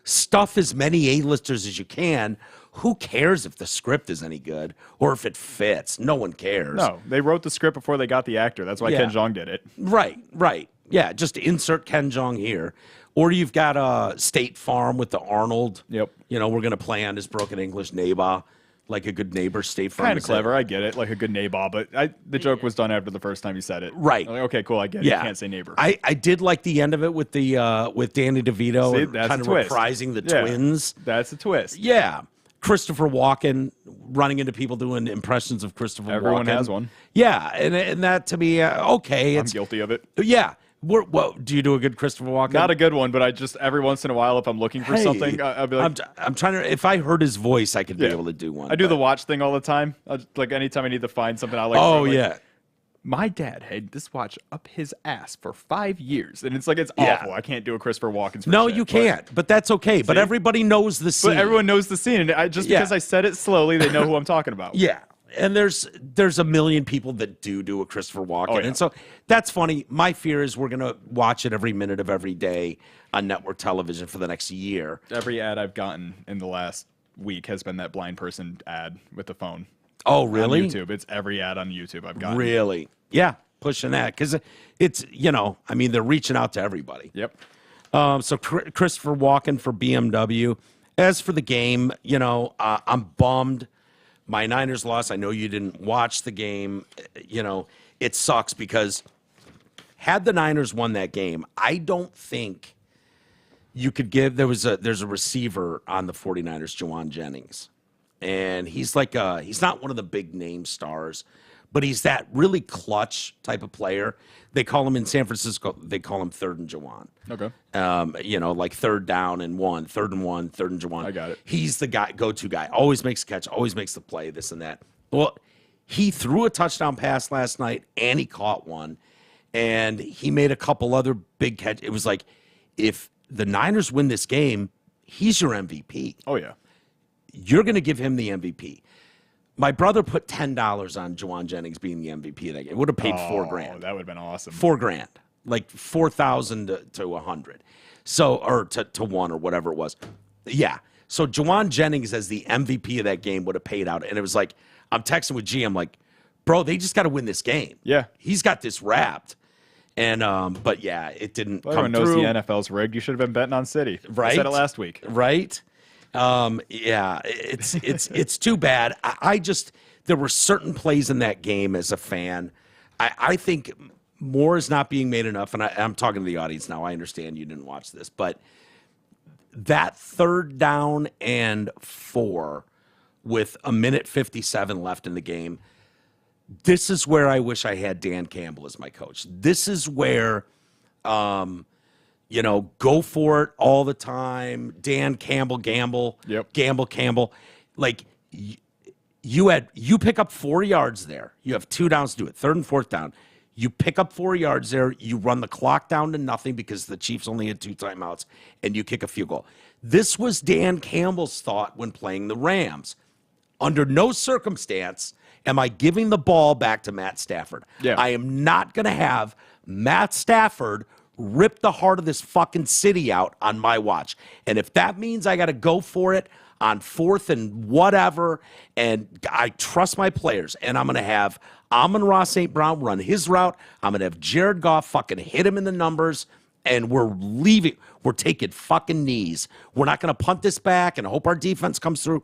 stuff as many A-listers as you can. Who cares if the script is any good or if it fits? No one cares. No, they wrote the script before they got the actor. That's why Ken Jeong did it. Right. Yeah, just insert Ken Jeong here. Or you've got State Farm with the Arnold. Yep. We're going to play on his broken English neighbor, like a good neighbor. State Farm. Kind of clever. I get it. Like a good neighbor. But the joke was done after the first time you said it. Right. Like, okay, cool. I get it. You can't say neighbor. I did like the end of it with the with Danny DeVito kind of reprising the twins. That's a twist. Yeah. Christopher Walken running into people doing impressions of Christopher Walken. Everyone has one. Yeah, and that to me, okay. I'm guilty of it. Yeah. Do you do a good Christopher Walken? Not a good one, but I just every once in a while, if I'm looking for something, I'll be like, I'm trying to. If I heard his voice, I could be able to do one. I do the watch thing all the time. Like anytime I need to find something, I like. Oh yeah. My dad had this watch up his ass for 5 years, and it's awful. I can't do a Christopher Walken. No, you can't. But that's okay. But everybody knows the scene. But everyone knows the scene, and because I said it slowly, they know who I'm talking about. Yeah. And there's a million people that do a Christopher Walken. And so that's funny. My fear is we're going to watch it every minute of every day on network television for the next year. Every ad I've gotten in the last week has been that blind person ad with the phone. Oh, really? On YouTube. It's every ad on YouTube I've gotten. Really? Yeah, pushing that. Because it's, they're reaching out to everybody. Yep. So Christopher Walken for BMW. As for the game, I'm bummed my Niners lost. I know you didn't watch the game. You know, it sucks because had the Niners won that game, I don't think you could give. There's a receiver on the 49ers, Juwan Jennings, and he's not one of the big name stars, but he's that really clutch type of player. They call him in San Francisco, they call him third and Juwan. Okay. You know, like third and one, third and Juwan. I got it. He's the go-to guy. Always makes a catch, always makes the play, this and that. Well, he threw a touchdown pass last night, and he caught one, and he made a couple other big catches. It was like, if the Niners win this game, he's your MVP. Oh, yeah. You're going to give him the MVP. My brother put $10 on Juwan Jennings being the MVP of that game. It would have paid $4,000. That would have been awesome. $4,000, like 4,000 to 100. So, or to one or whatever it was. Yeah. So Juwan Jennings as the MVP of that game would have paid out. And it was like, I'm texting with G. I'm like, bro, they just got to win this game. Yeah. He's got this wrapped. And, but yeah, it didn't come everyone knows through. the NFL's rigged. You should have been betting on City. Right. I said it last week. Right. Yeah, it's too bad. I just, there were certain plays in that game as a fan. I think more is not being made enough. And I'm talking to the audience now. I understand you didn't watch this, but that 3rd down and 4 with 1:57 left in the game. This is where I wish I had Dan Campbell as my coach. This is where, you know, go for it all the time. Dan Campbell, gamble. Yep. Gamble, Campbell. Like, you pick up 4 yards there. You have 2 downs to do it, 3rd and 4th down. You pick up 4 yards there. You run the clock down to nothing because the Chiefs only had 2 timeouts, and you kick a field goal. This was Dan Campbell's thought when playing the Rams. Under no circumstance am I giving the ball back to Matt Stafford. Yeah. I am not going to have Matt Stafford rip the heart of this fucking city out on my watch. And if that means I got to go for it on 4th and whatever, and I trust my players, and I'm going to have Amon-Ra St. Brown run his route, I'm going to have Jared Goff fucking hit him in the numbers, and we're leaving. We're taking fucking knees. We're not going to punt this back and hope our defense comes through.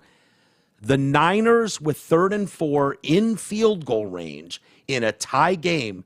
The Niners with 3rd and 4 in field goal range in a tie game,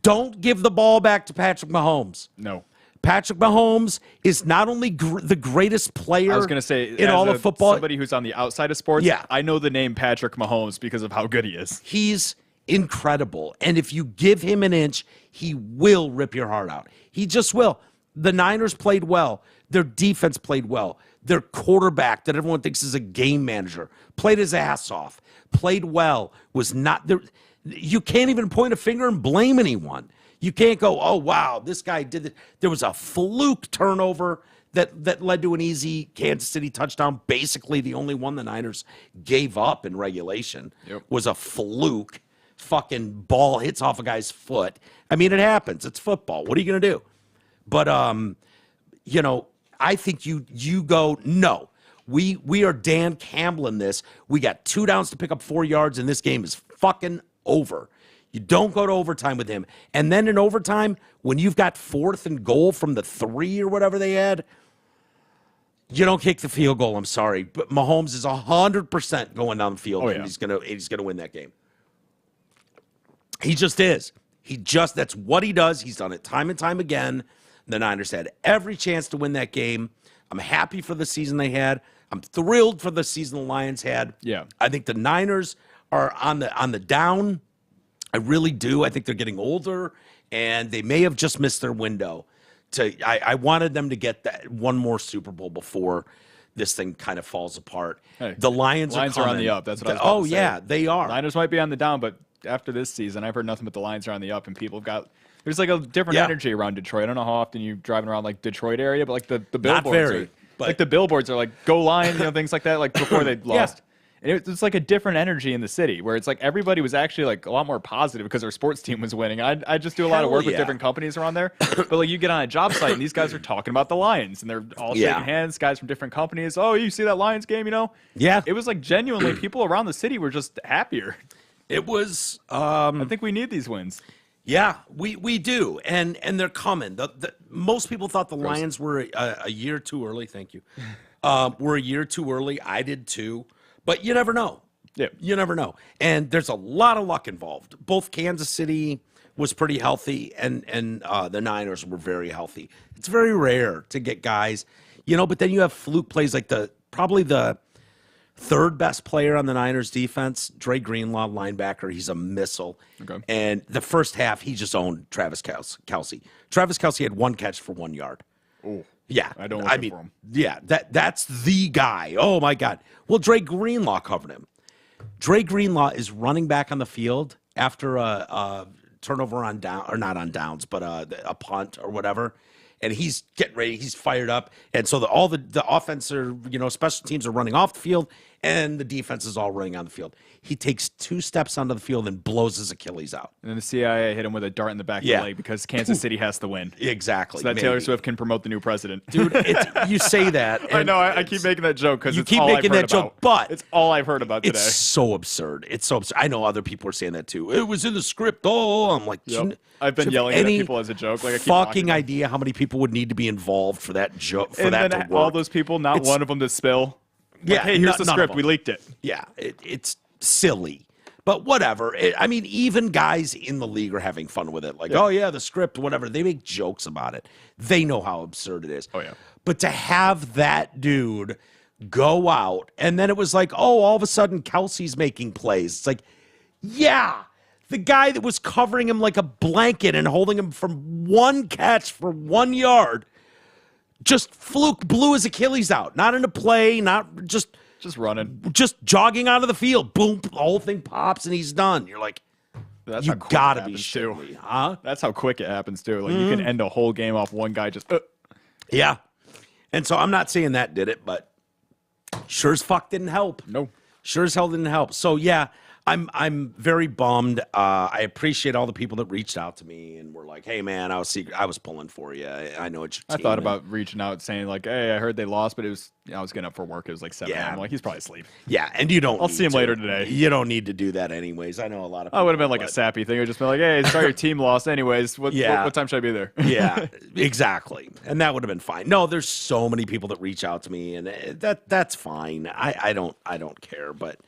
don't give the ball back to Patrick Mahomes. No. Patrick Mahomes is not only the greatest player I was going to say, in all of football. Somebody who's on the outside of sports, yeah. I know the name Patrick Mahomes because of how good he is. He's incredible. And if you give him an inch, he will rip your heart out. He just will. The Niners played well. Their defense played well. Their quarterback, that everyone thinks is a game manager, played his ass off, played well, was not there. You can't even point a finger and blame anyone. You can't go, oh, wow, this guy did it. There was a fluke turnover that led to an easy Kansas City touchdown. Basically, the only one the Niners gave up in regulation was a fluke. Fucking ball hits off a guy's foot. I mean, it happens. It's football. What are you going to do? But, you know, I think you go, no, we are Dan Campbell in this. We got 2 downs to pick up 4 yards, and this game is fucking over. You don't go to overtime with him. And then in overtime, when you've got 4th and goal from the 3 or whatever they had, you don't kick the field goal. I'm sorry. But Mahomes is 100% going down the field, and he's gonna win that game. He just is. That's what he does. He's done it time and time again. The Niners had every chance to win that game. I'm happy for the season they had. I'm thrilled for the season the Lions had. Yeah. I think the Niners are on the down. I really do. I think they're getting older, and they may have just missed their window. I wanted them to get that one more Super Bowl before this thing kind of falls apart. Hey, the Lions are on the up. That's what I was about to say. Yeah, they are. Niners might be on the down, but after this season, I've heard nothing but the Lions are on the up, and people have got – there's like a different energy around Detroit. I don't know how often you're driving around like Detroit area, but like the billboards Not very, but like the billboards are like go Lions, things like that, like before they lost. And it's like a different energy in the city where it's like everybody was actually like a lot more positive because our sports team was winning. I just do a lot of work with different companies around there. But like you get on a job site and these guys are talking about the Lions and they're all shaking hands, guys from different companies. Oh, you see that Lions game, you know? Yeah. It was like genuinely people around the city were just happier. It was I think we need these wins. Yeah, we do, and they're coming. Most people thought the Lions were a year too early. Thank you. Were a year too early. I did too, but you never know. Yeah. You never know. And there's a lot of luck involved. Both Kansas City was pretty healthy and the Niners were very healthy. It's very rare to get guys, but then you have fluke plays like probably the third best player on the Niners defense, Dre Greenlaw, linebacker. He's a missile. Okay. And the first half, he just owned Travis Kelce. Travis Kelce had 1 catch for 1 yard. Oh. Yeah. I don't want for him. Yeah, that's the guy. Oh, my God. Well, Dre Greenlaw covered him. Dre Greenlaw is running back on the field after a turnover on down, or not on downs, but a punt or whatever. And he's getting ready. He's fired up. And so all the offense are, special teams are running off the field, and the defense is all running on the field. He takes 2 steps onto the field and blows his Achilles out. And then the CIA hit him with a dart in the back of the leg because Kansas City has to win. Exactly. So that Taylor Swift can promote the new president. Dude, you say that. I know. I keep making that joke because you keep making that joke, but it's all I've heard about today. It's so absurd. It's so absurd. I know other people are saying that too. It was in the script. Oh, I'm like, yep. I've been yelling at people as a joke. Like, I keep fucking idea how many people would need to be involved for that joke. And then all those people, not one of them to spill. Yeah, like, hey, here's the script. We leaked it. Yeah, it's silly. But whatever. Even guys in the league are having fun with it. Like, oh, yeah, the script, whatever. They make jokes about it. They know how absurd it is. Oh, yeah. But to have that dude go out, and then it was like, oh, all of a sudden Kelsey's making plays. It's like, yeah, the guy that was covering him like a blanket and holding him from 1 catch for 1 yard just blew his Achilles out. Not in a play, not just running. Just jogging out of the field. Boom, the whole thing pops and he's done. You're like, that's you gotta be shitting me, huh? That's how quick it happens too. Like, you can end a whole game off one guy just. Yeah. And so I'm not saying that did it, but sure as fuck didn't help. No. Sure as hell didn't help. So yeah, I'm very bummed. I appreciate all the people that reached out to me and were like, "Hey, man, I was pulling for you. I know it's your team." I thought about reaching out, saying like, "Hey, I heard they lost, but I was getting up for work. It was like 7 a.m. Like, he's probably asleep." Yeah, and you don't. I'll see him later today. You don't need to do that anyways. I know a lot of people. I would have been like a sappy thing. I would just been like, "Hey, sorry, your team lost. Anyways, what time should I be there?" Yeah, exactly, and that would have been fine. No, there's so many people that reach out to me, and that's fine. I don't care, but.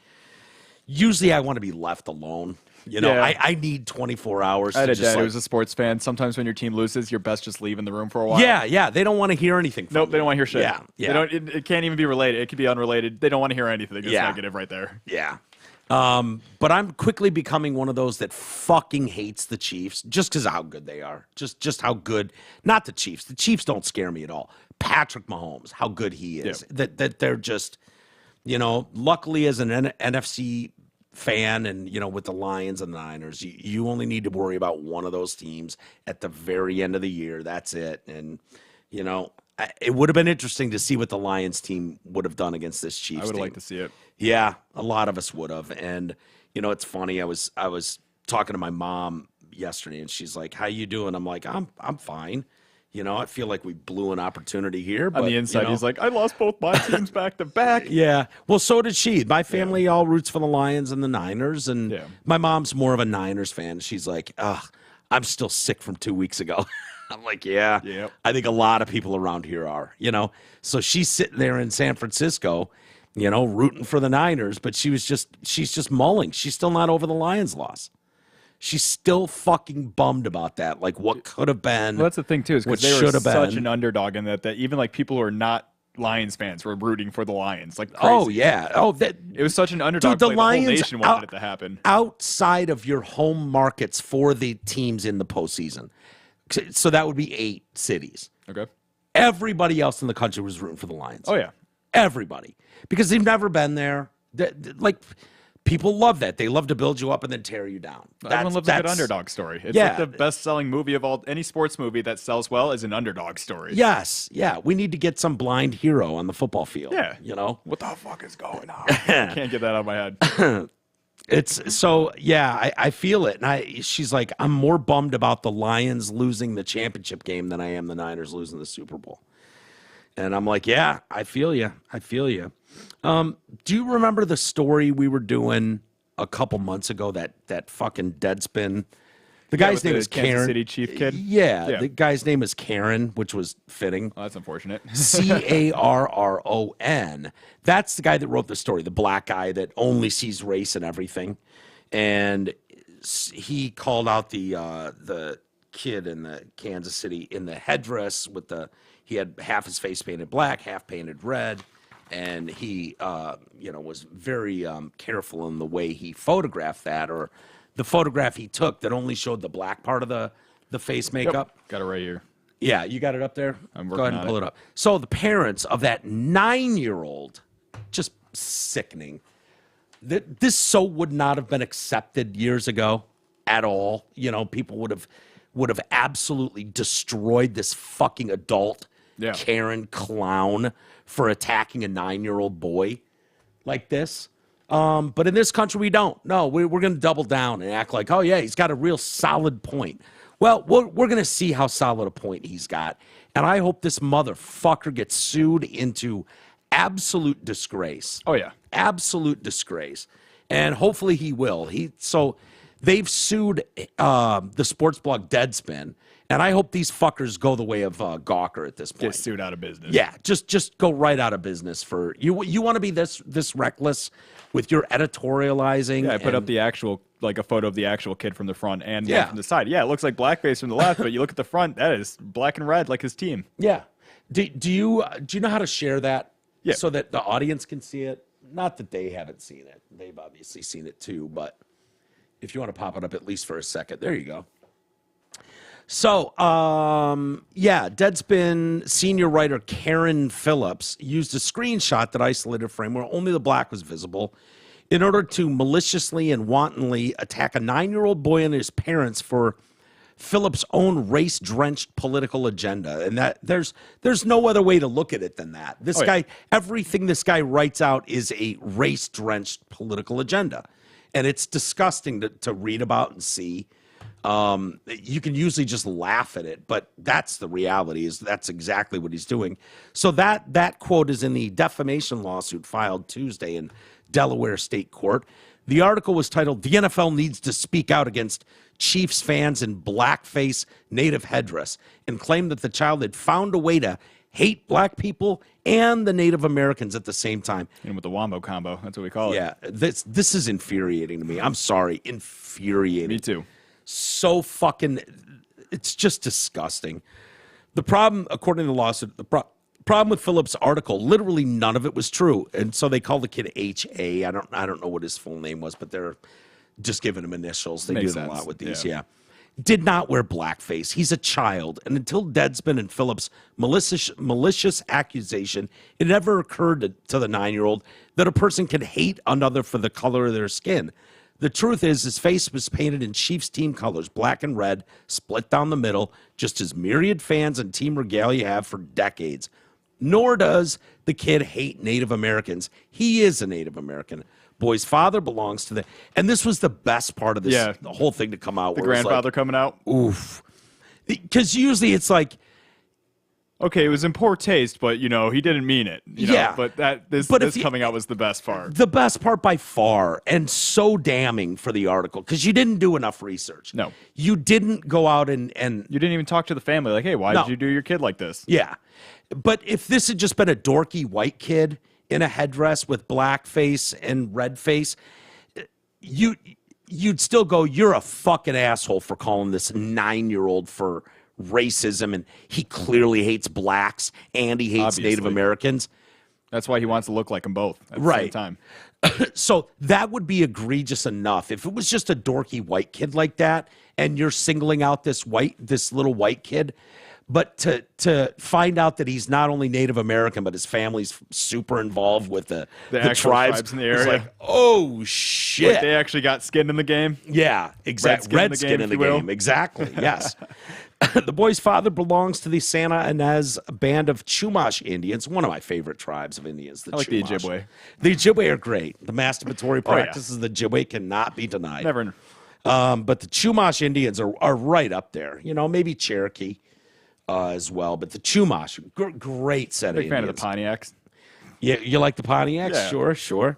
Usually I want to be left alone. I need 24 hours. I had a dad who was a sports fan. Sometimes when your team loses, you're best just leaving the room for a while. Yeah. They don't want to hear anything from Nope, they don't want to hear shit. Yeah. It can't even be related. It could be unrelated. They don't want to hear anything. It's negative right there. Yeah. But I'm quickly becoming one of those that fucking hates the Chiefs just because of how good they are. Just how good. Not the Chiefs. The Chiefs don't scare me at all. Patrick Mahomes, how good he is. Yeah. That they're just... luckily as an NFC fan and, with the Lions and the Niners, you only need to worry about one of those teams at the very end of the year. That's it. And, it would have been interesting to see what the Lions team would have done against this Chiefs team. I would have liked to see it. Yeah, a lot of us would have. And, it's funny. I was talking to my mom yesterday and she's like, "How you doing?" I'm like, I'm fine. I feel like we blew an opportunity here. But, on the inside, he's like, "I lost both my teams back to back." Yeah. Well, so did she. My family all roots for the Lions and the Niners. And my mom's more of a Niners fan. She's like, I'm still sick from 2 weeks ago. I'm like, yeah. I think a lot of people around here are, So she's sitting there in San Francisco, rooting for the Niners. But she's just mulling. She's still not over the Lions loss. She's still fucking bummed about that. Like, what could have been. Well, that's the thing, too, is because they were such an underdog in that even, like, people who are not Lions fans were rooting for the Lions. Like, crazy. Oh, yeah. Oh, it was such an underdog. Dude, the Lions, whole nation wanted it to happen. Outside of your home markets for the teams in the postseason. So that would be 8 cities. Okay. Everybody else in the country was rooting for the Lions. Oh, yeah. Everybody. Because they've never been there. Like... People love that. They love to build you up and then tear you down. Everyone loves a good underdog story. It's like the best-selling movie of all. Any sports movie that sells well is an underdog story. Yes. Yeah. We need to get some blind hero on the football field. Yeah. What the fuck is going on? Can't get that out of my head. It's so, yeah, I feel it. And she's like, I'm more bummed about the Lions losing the championship game than I am the Niners losing the Super Bowl. And I'm like, yeah, I feel you. Do you remember the story we were doing a couple months ago, that fucking Deadspin The guy's name is Kansas Karen. City Chief kid. Yeah, the guy's name is Karen, which was fitting. Oh, that's unfortunate. Carron. That's the guy that wrote the story, the black guy that only sees race and everything. And he called out the kid in the Kansas City in the headdress he had half his face painted black, half painted red. And he, was very careful in the way he photographed that, or the photograph he took that only showed the black part of the face makeup. Yep. Got it right here. Yeah, you got it up there? I'm working Go ahead and pull it up. So the parents of that 9-year-old, just sickening. This would not have been accepted years ago at all. People would have absolutely destroyed this fucking adult Karen clown for attacking a 9-year-old boy like this. But in this country, we don't. No, we're going to double down and act like, oh, yeah, he's got a real solid point. Well, we're going to see how solid a point he's got. And I hope this motherfucker gets sued into absolute disgrace. Oh, yeah. Absolute disgrace. And hopefully he will. So they've sued the sports blog Deadspin. And I hope these fuckers go the way of Gawker at this point. Get sued out of business. Yeah, just go right out of business for you. You want to be this reckless with your editorializing? Yeah, I put up the actual a photo of the actual kid from the front and one from the side. Yeah, it looks like blackface from the left, but you look at the front, that is black and red like his team. Yeah. Do you know how to share that? Yeah. So that the audience can see it. Not that they haven't seen it; they've obviously seen it too. But if you want to pop it up at least for a second, there you go. So, Deadspin senior writer Karen Phillips used a screenshot that isolated a frame where only the black was visible in order to maliciously and wantonly attack a 9-year-old boy and his parents for Phillips' own race-drenched political agenda. And that there's no other way to look at it than that. This guy, everything this guy writes out is a race-drenched political agenda. And it's disgusting to read about and see. You can usually just laugh at it, but that's the reality. That's exactly what he's doing. So that quote is in the defamation lawsuit filed Tuesday in Delaware State Court. The article was titled, "The NFL Needs to Speak Out Against Chiefs Fans in Blackface Native Headdress," and claimed that the child had found a way to hate black people and the Native Americans at the same time. And with the wombo combo, that's what we call it. Yeah, this is infuriating to me. I'm sorry, infuriating. Me too. So fucking, it's just disgusting. The problem, according to the lawsuit, the problem with Phillips' article, literally none of it was true, and so they called the kid H.A. I don't know what his full name was, but they're just giving him initials. They do it a lot with these. Yeah. Did not wear blackface. He's a child, and until Deadspin and Phillips' malicious accusation, it never occurred to the 9-year-old that a person could hate another for the color of their skin. The truth is, his face was painted in Chiefs team colors, black and red, split down the middle, just as myriad fans and team regalia have for decades. Nor does the kid hate Native Americans. He is a Native American. Boy's father belongs to and this was the best part of this, the whole thing to come out. The grandfather coming out? Oof. Because usually it's like, okay, it was in poor taste, but, he didn't mean it. You know? But this coming out was the best part. The best part by far, and so damning for the article, because you didn't do enough research. No. You didn't go out and you didn't even talk to the family, like, hey, why did you do your kid like this? Yeah. But if this had just been a dorky white kid in a headdress with black face and red face, you'd still go, you're a fucking asshole for calling this 9-year-old for racism, and he clearly hates blacks and he hates Native Americans. That's why he wants to look like them both at the same time. So that would be egregious enough. If it was just a dorky white kid like that, and you're singling out this little white kid, but to find out that he's not only Native American, but his family's super involved with the tribes in the area. It's like, oh shit! Like they actually got skin in the game. Yeah, exactly. Red skin in the game. Exactly. Yes. The boy's father belongs to the Santa Ynez band of Chumash Indians, one of my favorite tribes of Indians. I like the Ojibwe. The Ojibwe are great. The masturbatory practices of the Ojibwe cannot be denied. Never. But the Chumash Indians are right up there. Maybe Cherokee as well, but the Chumash, great set of Indians. Big fan of the Pontiacs. Yeah, you like the Pontiacs? Yeah. Sure.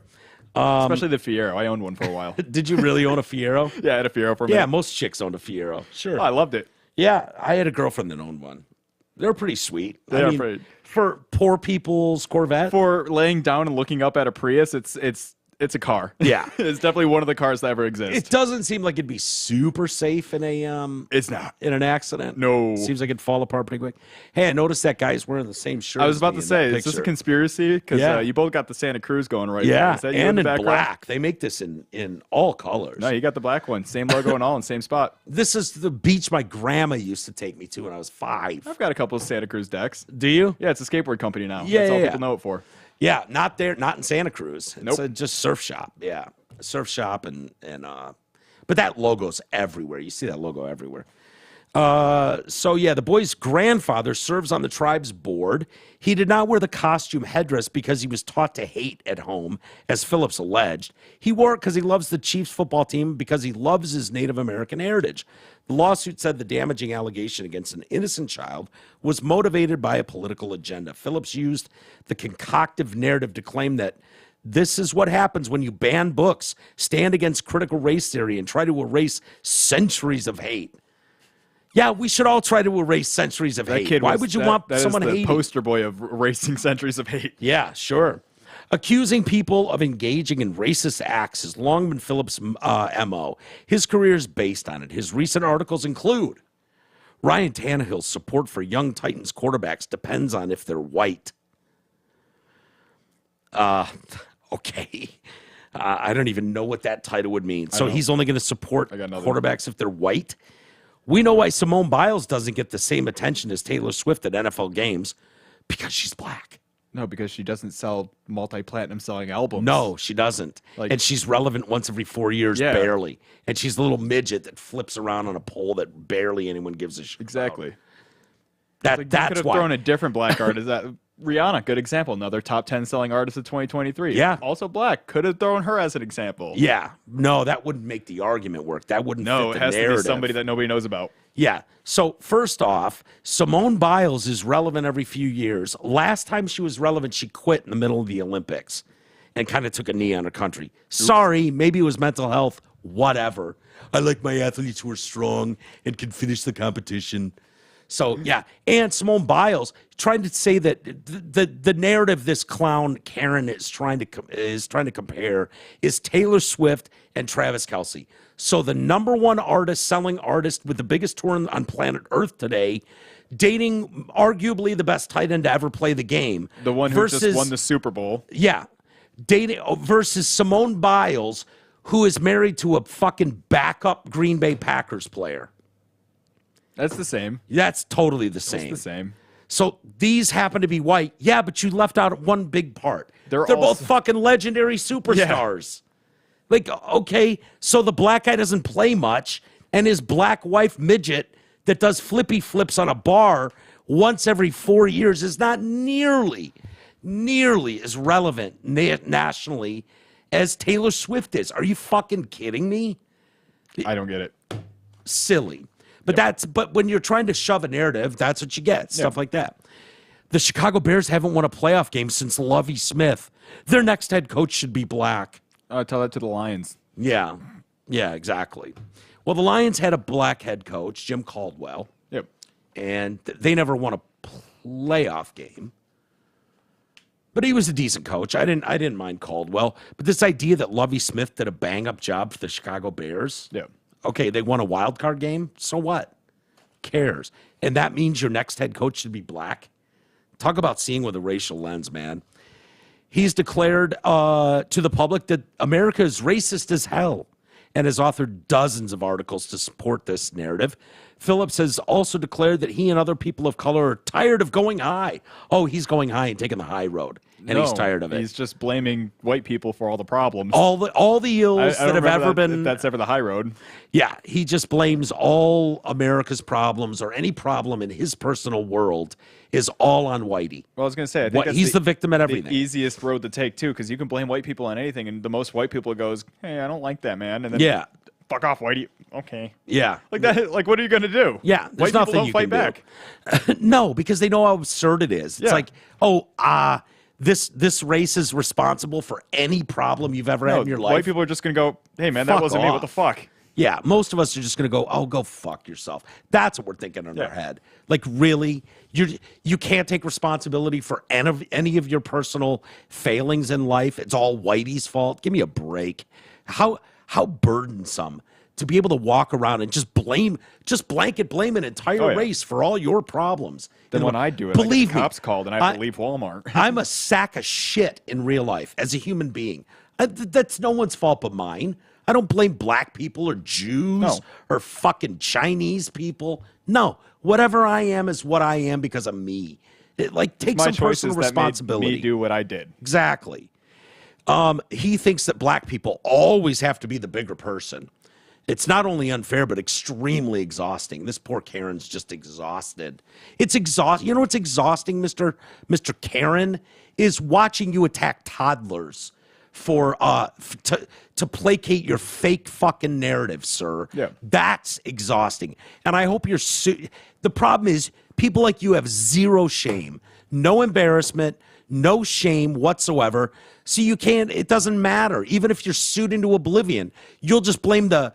Especially the Fiero. I owned one for a while. Did you really own a Fiero? Yeah, I had a Fiero for a minute. Yeah, most chicks owned a Fiero. Sure. Oh, I loved it. Yeah, I had a girlfriend that owned one. They're pretty sweet. They are pretty. For poor people's Corvette. For laying down and looking up at a Prius, it's a car. Yeah. It's definitely one of the cars that ever exist. It doesn't seem like it'd be super safe in a It's not. in an accident. No. Seems like it'd fall apart pretty quick. Hey, I noticed that guy's wearing the same shirt. I was as about me to in say, that is this a picture. conspiracy? Because Yeah. you both got the Santa Cruz going right Yeah, now. Is that you and the in background? black. They make this in all colors. No, you got the black one. Same logo and all in same spot. This is the beach my grandma used to take me to when I was 5. I've got a couple of Santa Cruz decks. Do you? Yeah, it's a skateboard company now. Yeah, That's all yeah, people know it for. Yeah, not there, not in Santa Cruz. It's Nope. just surf shop. Yeah, a surf shop and but that logo's everywhere. You see that logo everywhere. So yeah, the boy's grandfather serves on the tribe's board. He did not wear the costume headdress because he was taught to hate at home, as Phillips alleged. He wore it because he loves the Chiefs football team because he loves his Native American heritage. The lawsuit said the damaging allegation against an innocent child was motivated by a political agenda. Phillips used the concoctive narrative to claim that this is what happens when you ban books, stand against critical race theory, and try to erase centuries of hate. Yeah, we should all try to erase centuries of hate. Why would you want someone hating? hating? The poster boy of erasing centuries of hate. Yeah, sure. Accusing people of engaging in racist acts has long been Phillips' MO. His career is based on it. His recent articles include Ryan Tannehill's support for young Titans quarterbacks depends on if they're white. Okay. I don't even know what that title would mean. So he's only going to support quarterbacks if they're white? We know why Simone Biles doesn't get the same attention as Taylor Swift at NFL games, because she's black. No, because she doesn't sell multi-platinum selling albums. No, she doesn't. And she's relevant once every 4 years, barely. And she's a little midget that flips around on a pole that barely anyone gives a shit Exactly. about. That's could have why. thrown a different black artist. Rihanna, good example. Another top 10 selling artist of 2023. Yeah. Also black. Could have thrown her as an example. Yeah. No, that wouldn't make the argument work. That wouldn't fit the it has narrative. to be somebody that nobody knows about. Yeah. So first off, Simone Biles is relevant every few years. Last time she was relevant, she quit in the middle of the Olympics and kind of took a knee on her country. Sorry, maybe it was mental health, whatever. I like my athletes who are strong and can finish the competition. So, yeah. And Simone Biles trying to say that the narrative this clown Karen is trying to compare is Taylor Swift and Travis Kelce. So the number one selling artist with the biggest tour on planet Earth today, dating arguably the best tight end to ever play the game. The one who just won the Super Bowl. Yeah. Dating versus Simone Biles, who is married to a fucking backup Green Bay Packers player. That's the same. That's totally the same. It's the same. So these happen to be white. Yeah, but you left out one big part. They're also both fucking legendary superstars. Yeah. Like, okay, so the black guy doesn't play much, and his black wife midget that does flippy flips on a bar once every 4 years is not nearly as relevant nationally as Taylor Swift is. Are you fucking kidding me? I don't get it. Silly. But when you're trying to shove a narrative, that's what you get. Stuff like that. The Chicago Bears haven't won a playoff game since Lovie Smith. Their next head coach should be black. Tell that to the Lions. Yeah. Yeah, exactly. Well, the Lions had a black head coach, Jim Caldwell. Yep. And they never won a playoff game. But he was a decent coach. I didn't mind Caldwell. But this idea that Lovie Smith did a bang-up job for the Chicago Bears. Yeah. Okay, they won a wild card game. So what? Cares. And that means your next head coach should be black. Talk about seeing with a racial lens, man. He's declared to the public that America is racist as hell and has authored dozens of articles to support this narrative. Phillips has also declared that he and other people of color are tired of going high. Oh, he's going high and taking the high road, and he's tired of it. He's just blaming white people for all the problems. All the ills that have ever been. That's ever the high road. Yeah, he just blames all America's problems or any problem in his personal world is all on Whitey. Well, I was going to say, I think he's the victim at everything. The easiest road to take, too, because you can blame white people on anything, and the most white people goes, hey, I don't like that, man. And then, fuck off, Whitey. Okay. Yeah. Like that. Like, what are you going to do? Yeah. White people don't fight back. No, because they know how absurd it is. It's like, this race is responsible for any problem you've ever had in your life. White people are just going to go, hey, man, that wasn't me. What the fuck? Yeah, most of us are just going to go, oh, go fuck yourself. That's what we're thinking in our head. Like, really? You can't take responsibility for any of your personal failings in life. It's all Whitey's fault. Give me a break. How burdensome to be able to walk around and just blanket blame an entire race for all your problems. Then when I do it, believe the cops called and I have to leave Walmart. I'm a sack of shit in real life as a human being. That's no one's fault but mine. I don't blame black people or Jews or fucking Chinese people. No, whatever I am is what I am because of me. Take some personal responsibility. That made me do what I did. Exactly. He thinks that black people always have to be the bigger person. It's not only unfair, but extremely exhausting. This poor Karen's just exhausted. It's exhausting. You know what's exhausting, Mr. Karen, is watching you attack toddlers to placate your fake fucking narrative, sir. Yeah. That's exhausting. And I hope you're the problem is people like you have zero shame, no embarrassment, no shame whatsoever. So it doesn't matter. Even if you're sued into oblivion, you'll just blame the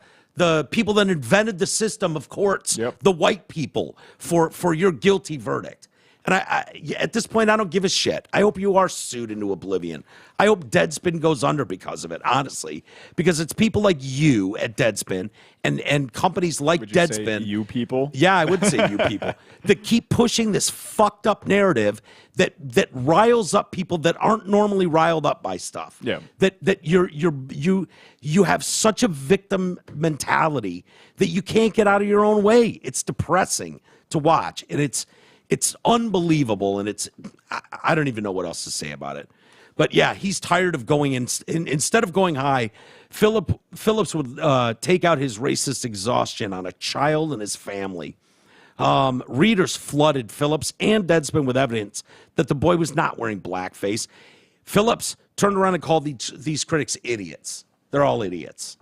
people that invented the system of courts, the white people, for your guilty verdict. And at this point, I don't give a shit. I hope you are sued into oblivion. I hope Deadspin goes under because of it, honestly. Because it's people like you at Deadspin and companies like Deadspin. Say you people? Yeah, I would say you people. That keep pushing this fucked up narrative that riles up people that aren't normally riled up by stuff. Yeah. That you have such a victim mentality that you can't get out of your own way. It's depressing to watch. And it's unbelievable, and I don't even know what else to say about it. But yeah, he's tired of going instead of going high, Phillips would take out his racist exhaustion on a child and his family. Readers flooded Phillips and Deadspin with evidence that the boy was not wearing blackface. Phillips turned around and called these critics idiots. They're all idiots.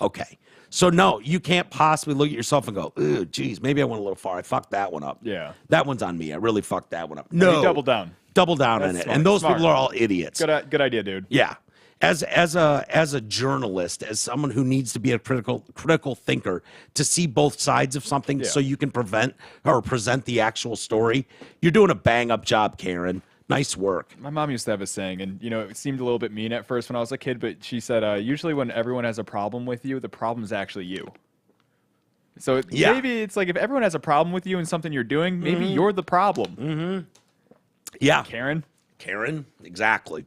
Okay. So, no, you can't possibly look at yourself and go, ooh, geez, maybe I went a little far. I fucked that one up. Yeah. That one's on me. I really fucked that one up. No. Double down. Double down on it. Smart. And those Smart. people are all idiots. Good idea, dude. Yeah. As a journalist, as someone who needs to be a critical thinker to see both sides of something so you can present the actual story, you're doing a bang-up job, Karen. Nice work. My mom used to have a saying, and it seemed a little bit mean at first when I was a kid, but she said, usually when everyone has a problem with you, the problem is actually you. So maybe it's like if everyone has a problem with you and something you're doing, maybe you're the problem. Mm-hmm. Yeah. Karen, exactly.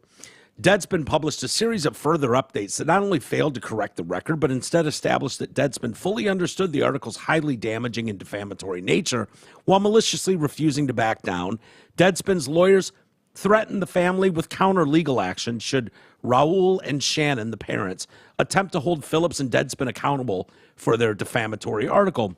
Deadspin published a series of further updates that not only failed to correct the record, but instead established that Deadspin fully understood the article's highly damaging and defamatory nature while maliciously refusing to back down. Deadspin's lawyers threatened the family with counter-legal action should Raul and Shannon, the parents, attempt to hold Phillips and Deadspin accountable for their defamatory article.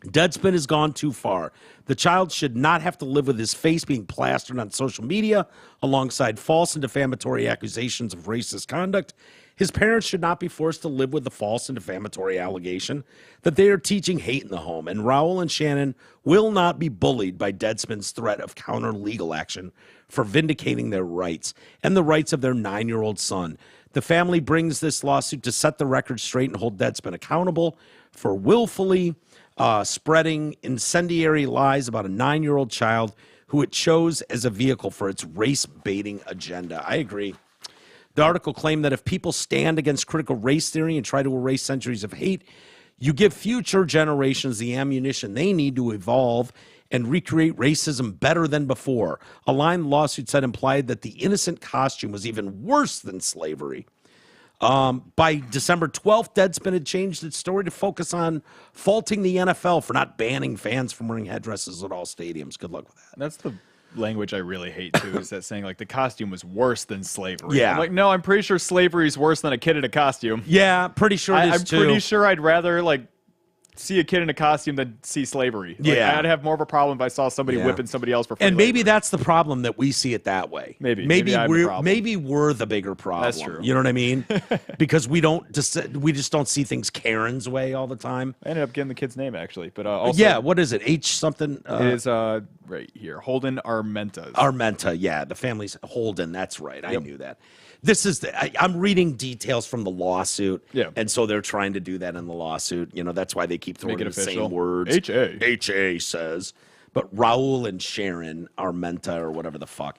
Deadspin has gone too far. The child should not have to live with his face being plastered on social media alongside false and defamatory accusations of racist conduct. His parents should not be forced to live with the false and defamatory allegation that they are teaching hate in the home. And Raul and Shannon will not be bullied by Deadspin's threat of counter-legal action for vindicating their rights and the rights of their 9-year-old son. The family brings this lawsuit to set the record straight and hold Deadspin accountable for willfully spreading incendiary lies about a 9-year-old child who it chose as a vehicle for its race-baiting agenda. I agree. The article claimed that if people stand against critical race theory and try to erase centuries of hate, you give future generations the ammunition they need to evolve and recreate racism better than before. A line the lawsuit said implied that the innocent costume was even worse than slavery. By December 12th, Deadspin had changed its story to focus on faulting the NFL for not banning fans from wearing headdresses at all stadiums. Good luck with that. That's the language I really hate, too, is that saying, like, the costume was worse than slavery. Yeah. I'm like, no, I'm pretty sure slavery is worse than a kid in a costume. Yeah, pretty sure it is, too. I'm pretty sure I'd rather, like, see a kid in a costume than see slavery. Like, yeah. I'd have more of a problem if I saw somebody whipping somebody else for free. And maybe that's the problem that we see it that way. Maybe we're the bigger problem. That's true. You know what I mean? Because we just don't see things Karen's way all the time. I ended up getting the kid's name actually, but also what is it? H something. It is right here. Holden Armenta. Armenta, yeah. The family's Holden. That's right. I knew that. This is I'm reading details from the lawsuit. Yeah. And so they're trying to do that in the lawsuit. You know, that's why they keep throwing the official. same words. H.A. says. But Raul and Sharon Armenta or whatever the fuck.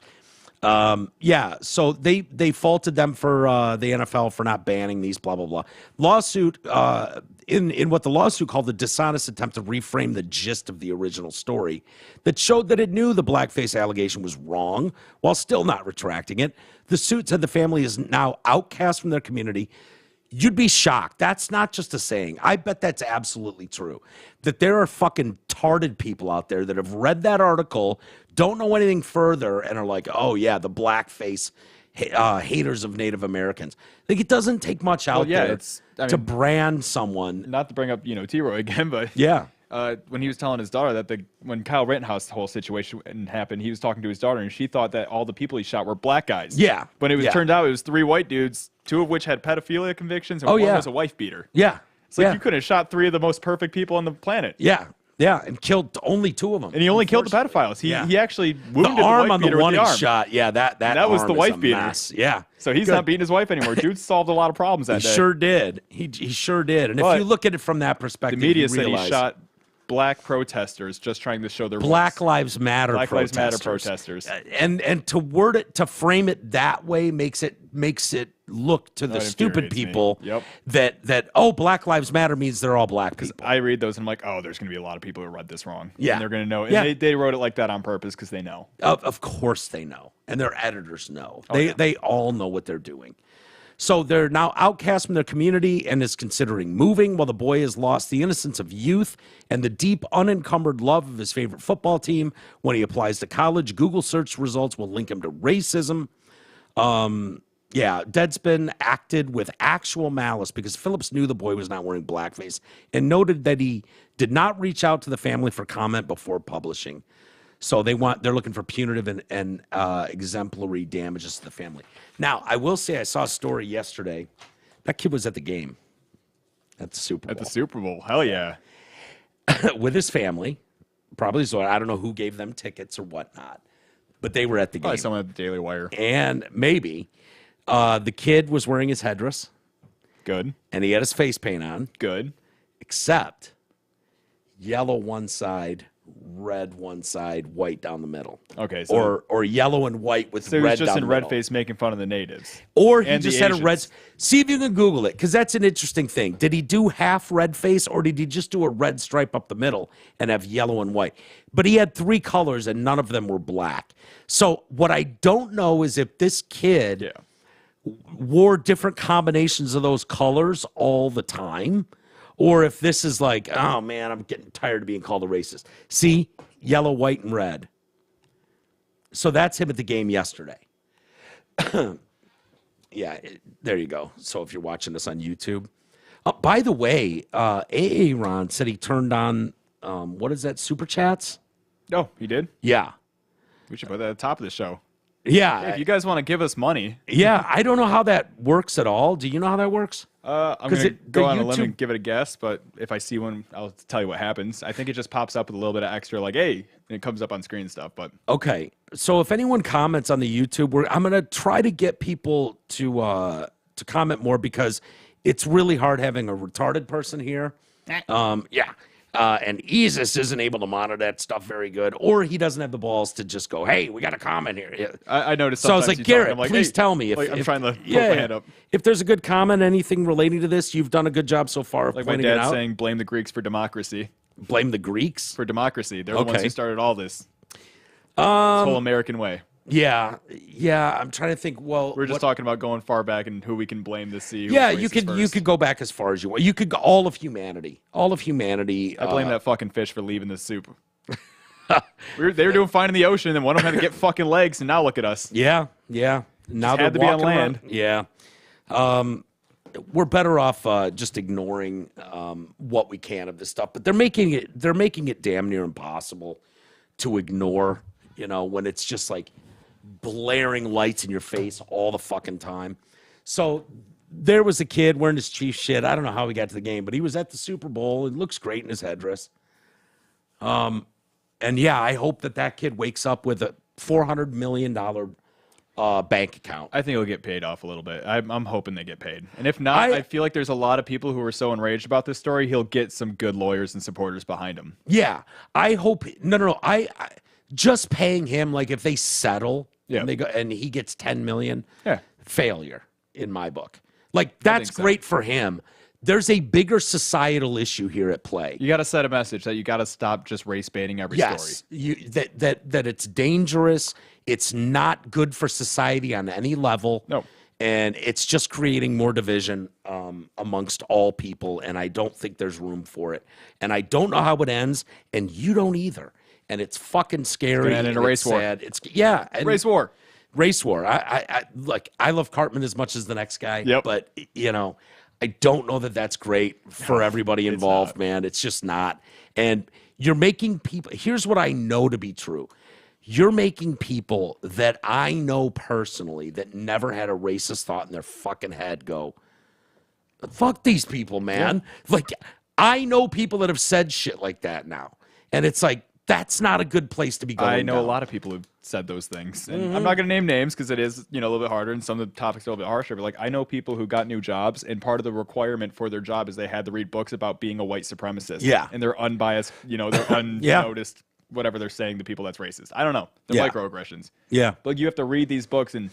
So they faulted them for the NFL for not banning these, blah, blah, blah. Lawsuit, in what the lawsuit called the dishonest attempt to reframe the gist of the original story that showed that it knew the blackface allegation was wrong while still not retracting it. The suit said the family is now outcast from their community. You'd be shocked. That's not just a saying. I bet that's absolutely true. That there are fucking tarded people out there that have read that article, don't know anything further, and are like, oh, yeah, the blackface haters of Native Americans. Like, it doesn't take much out there to brand someone. Not to bring up, T-Roy again, but yeah. When he was telling his daughter that when Kyle Rittenhouse the whole situation happened, he was talking to his daughter, and she thought that all the people he shot were black guys. Yeah. But it turned out it was 3 white dudes, 2 of which had pedophilia convictions, and one was a wife beater. Yeah. It's like you could have shot 3 of the most perfect people on the planet. Yeah. Yeah, and killed only 2 of them. And he only killed the pedophiles. He actually wounded the arm the wife on the beater one with the arm. he shot. Yeah, that was the wife beater. Mess. Yeah. So he's not beating his wife anymore. Dude solved a lot of problems that day. He sure did. He sure did. And if you look at it from that perspective, the media said he shot black protesters just trying to show their Black voice. Lives Matter Black protesters. Lives Matter protesters. And to word it, to frame it that way makes it look to the stupid people that Black Lives Matter means they're all black people. I read those and I'm like, oh, there's going to be a lot of people who read this wrong. Yeah. And they're going to know. And they wrote it like that on purpose because they know. Of course they know. And their editors know. They all know what they're doing. So they're now outcast from their community and is considering moving while the boy has lost the innocence of youth and the deep, unencumbered love of his favorite football team. When he applies to college, Google search results will link him to racism. Deadspin acted with actual malice because Phillips knew the boy was not wearing blackface and noted that he did not reach out to the family for comment before publishing. So they're looking for punitive and exemplary damages to the family. Now, I will say I saw a story yesterday. That kid was at the game at the Super Bowl. At the Super Bowl, hell yeah. With his family, probably. So I don't know who gave them tickets or whatnot, but they were at the game. Probably someone at the Daily Wire. And maybe the kid was wearing his headdress. Good. And he had his face paint on. Good. Except yellow one side, red one side, white down the middle. Okay, so or yellow and white with red down the middle. So he's just in red face making fun of the natives. Or he just had a red. See if you can Google it, because that's an interesting thing. Did he do half red face, or did he just do a red stripe up the middle and have yellow and white? But he had 3 colors, and none of them were black. So what I don't know is if this kid wore different combinations of those colors all the time, or if this is like, oh, man, I'm getting tired of being called a racist. See? Yellow, white, and red. So that's him at the game yesterday. There you go. So if you're watching this on YouTube. By the way, Aaron said he turned on, what is that, Super Chats? Oh, he did? Yeah. We should put that at the top of the show. Yeah. Hey, if you guys want to give us money. Yeah, I don't know how that works at all. Do you know how that works? I'm going to go on a limb and give it a guess, but if I see one, I'll tell you what happens. I think it just pops up with a little bit of extra, like, hey, and it comes up on screen stuff. But okay, so if anyone comments on the YouTube, I'm going to try to get people to comment more, because it's really hard having a retarded person here. And Isis isn't able to monitor that stuff very good, or he doesn't have the balls to just go, hey, we got a comment here. I noticed. So I was like, Garrett, please tell me. I'm trying to put my hand up. If there's a good comment, anything relating to this, you've done a good job so far of pointing it out. Like my dad saying, blame the Greeks for democracy. Blame the Greeks? For democracy. They're the ones who started all this. This whole American way. Yeah, I'm trying to think. Well, we're just talking about going far back and who we can blame to see. Yeah, you could go back as far as you want. You could go all of humanity. I blame that fucking fish for leaving the soup. They were doing fine in the ocean, and one of them had to get fucking legs, and now look at us. Yeah. Now they had to be on land. Yeah. We're better off just ignoring what we can of this stuff, but they're making it damn near impossible to ignore. When it's just like blaring lights in your face all the fucking time. So there was a kid wearing his Chiefs shit. I don't know how he got to the game, but he was at the Super Bowl. It looks great in his headdress. yeah, I hope that kid wakes up with a $400 million bank account. I think he'll get paid off a little bit. I'm hoping they get paid. And if not, I feel like there's a lot of people who are so enraged about this story, he'll get some good lawyers and supporters behind him. Yeah. I hope no. I just paying him, like if they settle and they go and he gets 10 million, failure in my book. Like that's great for him. There's a bigger societal issue here at play. You got to set a message that you got to stop just race baiting every story. That it's dangerous. It's not good for society on any level. No. And it's just creating more division amongst all people. And I don't think there's room for it. And I don't know how it ends. And you don't either. And it's fucking scary. And in a race war. Sad. Race war. Race war. I love Cartman as much as the next guy. Yep. But, you know, I don't know that that's great for everybody involved, man. It's just not. And you're making people, here's what I know to be true. You're making people that I know personally that never had a racist thought in their fucking head go, fuck these people, man. Yeah. Like, I know people that have said shit like that now. And it's like, that's not a good place to be going I know down. A lot of people who've said those things. And I'm not going to name names because it is, a little bit harder and some of the topics are a little bit harsher. But like, I know people who got new jobs and part of the requirement for their job is they had to read books about being a white supremacist. Yeah. And they're unbiased, they're unnoticed, whatever they're saying to people that's racist. I don't know. They're microaggressions. Yeah. But you have to read these books and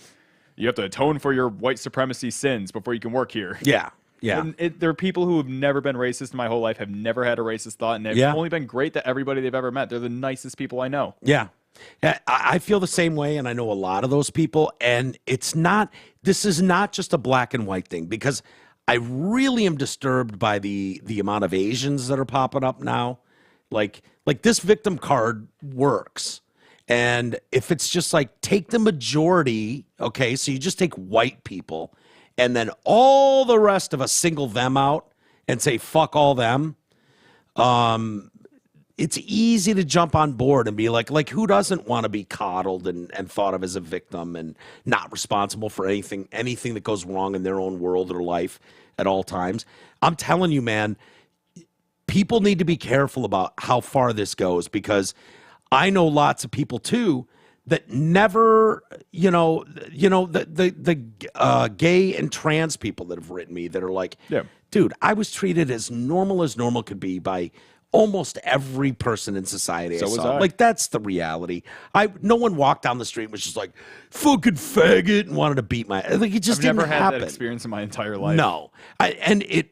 you have to atone for your white supremacy sins before you can work here. Yeah. Yeah. And there are people who have never been racist in my whole life, have never had a racist thought, and they've only been great to everybody they've ever met. They're the nicest people I know. Yeah. I feel the same way, and I know a lot of those people, and this is not just a black and white thing, because I really am disturbed by the amount of Asians that are popping up now. Like this victim card works. And if it's just like, take the majority, okay, so you just take white people, and then all the rest of us single them out and say, fuck all them. It's easy to jump on board and be like who doesn't want to be coddled and thought of as a victim and not responsible for anything that goes wrong in their own world or life at all times? I'm telling you, man, people need to be careful about how far this goes, because I know lots of people too that never, the gay and trans people that have written me that are like, dude, I was treated as normal could be by almost every person in society. So I was saw. I. Like, that's the reality. No one walked down the street and was just like, fucking faggot, and wanted to beat my, like, it just I've didn't never had happen. that experience in my entire life. No.